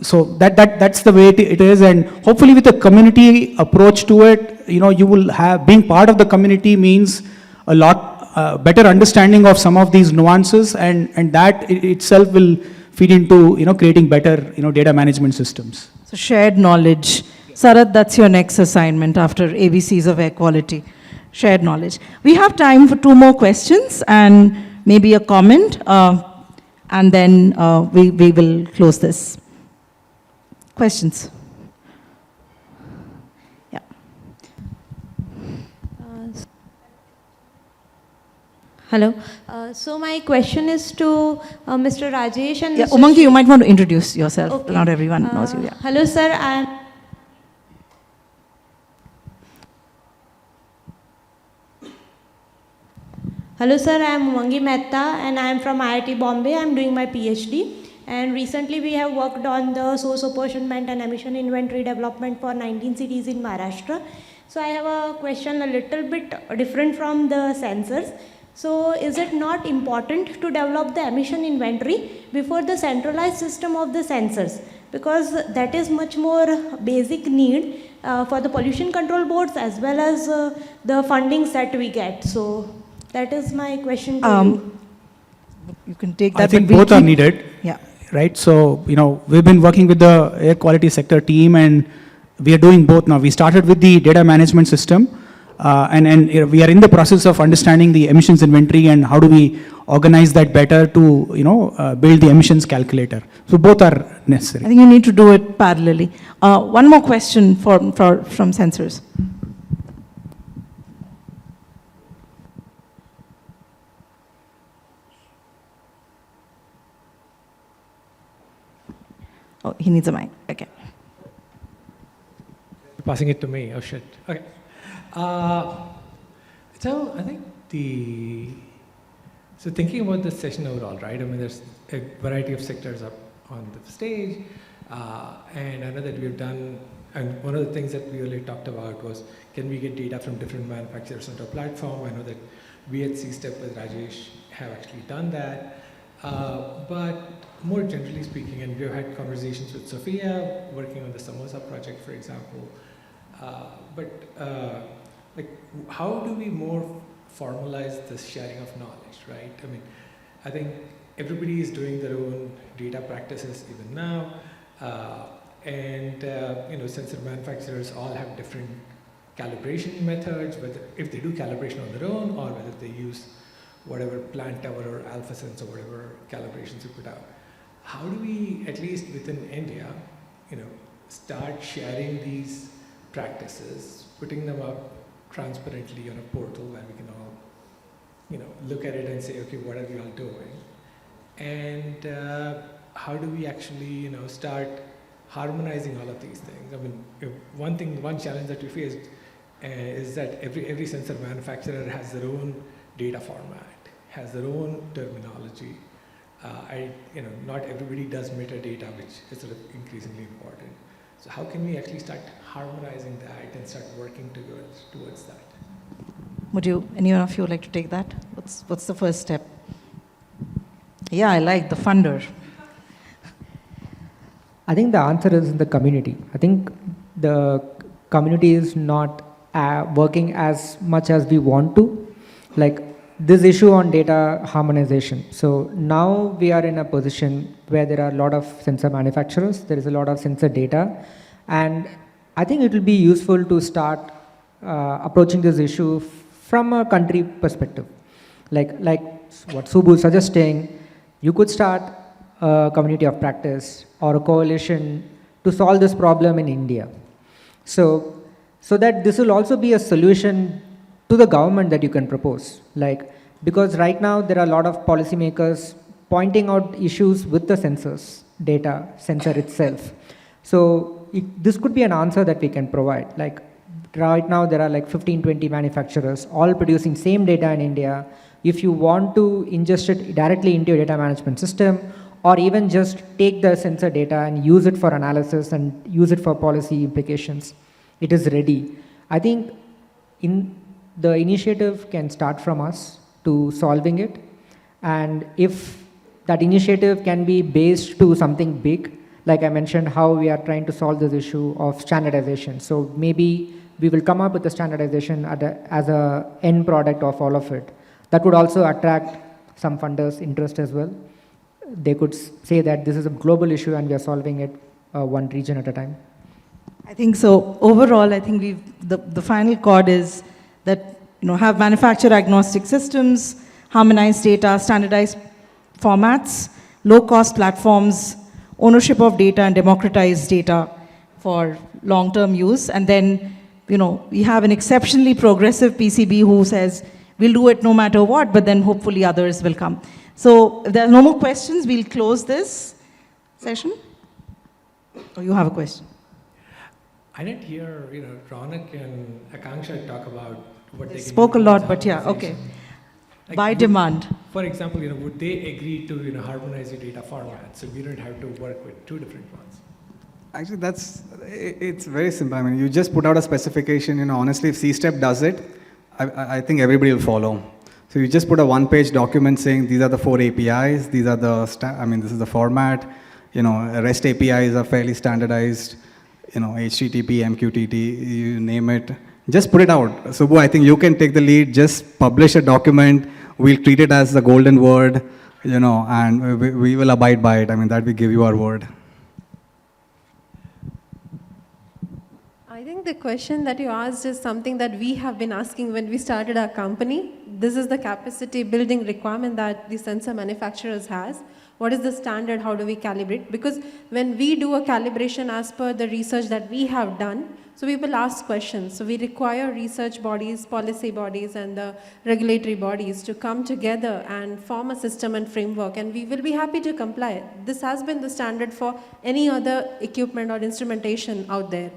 so that's the way it is. And hopefully with a community approach to it, you will have, being part of the community means a lot better understanding of some of these nuances, and that itself will feed into creating better data management systems. So shared knowledge. Sarath, that's your next assignment after ABCs of air quality. Shared knowledge. We have time for 2 more questions and maybe a comment, and then we will close this. Questions? Yeah. Hello. So my question is to Mr. Rajesh and Mr. Umangi, you might want to introduce yourself. Okay. Not everyone knows you. Yeah. Hello, sir. Hello, sir. I am Umangi Mehta, and I am from IIT Bombay. I am doing my PhD. And recently, we have worked on the source apportionment and emission inventory development for 19 cities in Maharashtra. So I have a question a little bit different from the sensors. So is it not important to develop the emission inventory before the centralized system of the sensors? Because that is much more basic need for the pollution control boards as well as the fundings that we get. So that is my question to you. You can take that. I think both are needed. Yeah. Right. So, we've been working with the air quality sector team, and we are doing both now. We started with the data management system, and we are in the process of understanding the emissions inventory and how do we organize that better to, build the emissions calculator. So both are necessary. I think you need to do it parallelly. One more question from sensors. Oh, he needs a mic. Okay. You're passing it to me. Oh, shit. Okay. So I think so thinking about this session overall, right? I mean, there's a variety of sectors up on the stage, and I know that we've done and one of the things that we really talked about was, can we get data from different manufacturers onto a platform? I know that we at CSTEP with Rajesh have actually done that. But more generally speaking, and we've had conversations with Sophia, working on the Samosa project, for example. Like, how do we more formalize this sharing of knowledge, right? I mean, I think everybody is doing their own data practices even now. You know, sensor manufacturers all have different calibration methods, whether if they do calibration on their own or whether they use whatever plant tower or alpha sense or whatever calibrations we put out. How do we, at least within India, you know, start sharing these practices, putting them up transparently on a portal where we can all, you know, look at it and say, okay, what are we all doing? And how do we actually, you know, start harmonizing all of these things? I mean, one challenge that we faced is that every sensor manufacturer has their own data format, has their own terminology. You know, not everybody does metadata, which is sort of increasingly important. So how can we actually start harmonizing that and start working towards that? Would any of you like to take that? What's the first step? Yeah, I like the funder. I think the answer is in the community. I think the community is not working as much as we want to. Like this issue on data harmonization. So now we are in a position where there are a lot of sensor manufacturers, there is a lot of sensor data, and I think it will be useful to start approaching this issue from a country perspective. Like what Subbu is suggesting, you could start a community of practice or a coalition to solve this problem in India. So that this will also be a solution to the government that you can propose. Like, because right now there are a lot of policymakers pointing out issues with the sensors, sensor itself. So this could be an answer that we can provide. Like right now there are like 15, 20 manufacturers all producing same data in India. If you want to ingest it directly into your data management system, or even just take the sensor data and use it for analysis and use it for policy implications, it is ready. I think the initiative can start from us to solving it. And if that initiative can be based to something big, like I mentioned, how we are trying to solve this issue of standardization. So maybe we will come up with a standardization as a end product of all of it. That would also attract some funders' interest as well. They could say that this is a global issue and we are solving it one region at a time. I think so. Overall, I think the final chord is that, you know, have manufacturer agnostic systems, harmonized data, standardized formats, low-cost platforms, ownership of data, and democratized data for long-term use. And then, you know, we have an exceptionally progressive PCB who says, we'll do it no matter what, but then hopefully others will come. So if there are no more questions, we'll close this session. Or you have a question? I didn't hear, you know, Ronak and Akanksha talk about what they spoke a can do lot, towards but yeah, okay. harmonization. Like, By demand. For example, you know, would they agree to, you know, harmonize your data format so we don't have to work with two different ones? Actually, it's very simple. I mean, you just put out a specification, you know, honestly, if CSTEP does it, I think everybody will follow. So you just put a one-page document saying these are the 4 APIs, these are the, this is the format, you know, REST APIs are fairly standardized, you know, HTTP, MQTT, you name it. Just put it out. Subbu, I think you can take the lead, just publish a document, we'll treat it as the golden word, you know, and we will abide by it. I mean, that we give you our word. I think the question that you asked is something that we have been asking when we started our company. This is the capacity building requirement that the sensor manufacturers has. What is the standard? How do we calibrate? Because when we do a calibration as per the research that we have done, so we will ask questions. So we require research bodies, policy bodies, and the regulatory bodies to come together and form a system and framework, and we will be happy to comply. This has been the standard for any other equipment or instrumentation out there.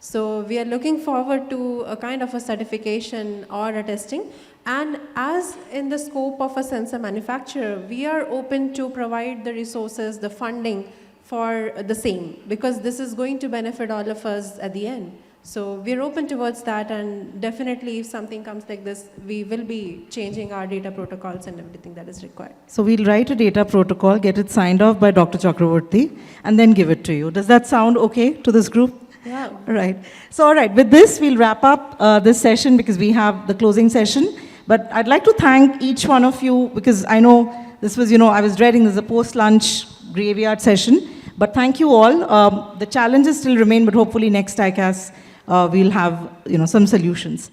So we are looking forward to a kind of a certification or a testing. And as in the scope of a sensor manufacturer, we are open to provide the resources, the funding for the same, because this is going to benefit all of us at the end. So we're open towards that, and definitely if something comes like this, we will be changing our data protocols and everything that is required. So we'll write a data protocol, get it signed off by Dr. Chakravorty, and then give it to you. Does that sound okay to this group? Yeah. Right. So, all right, with this, we'll wrap up this session because we have the closing session. But I'd like to thank each one of you because I know this was, I was dreading this is a post-lunch graveyard session. But thank you all. The challenges still remain, but hopefully next ICAS, we'll have, some solutions.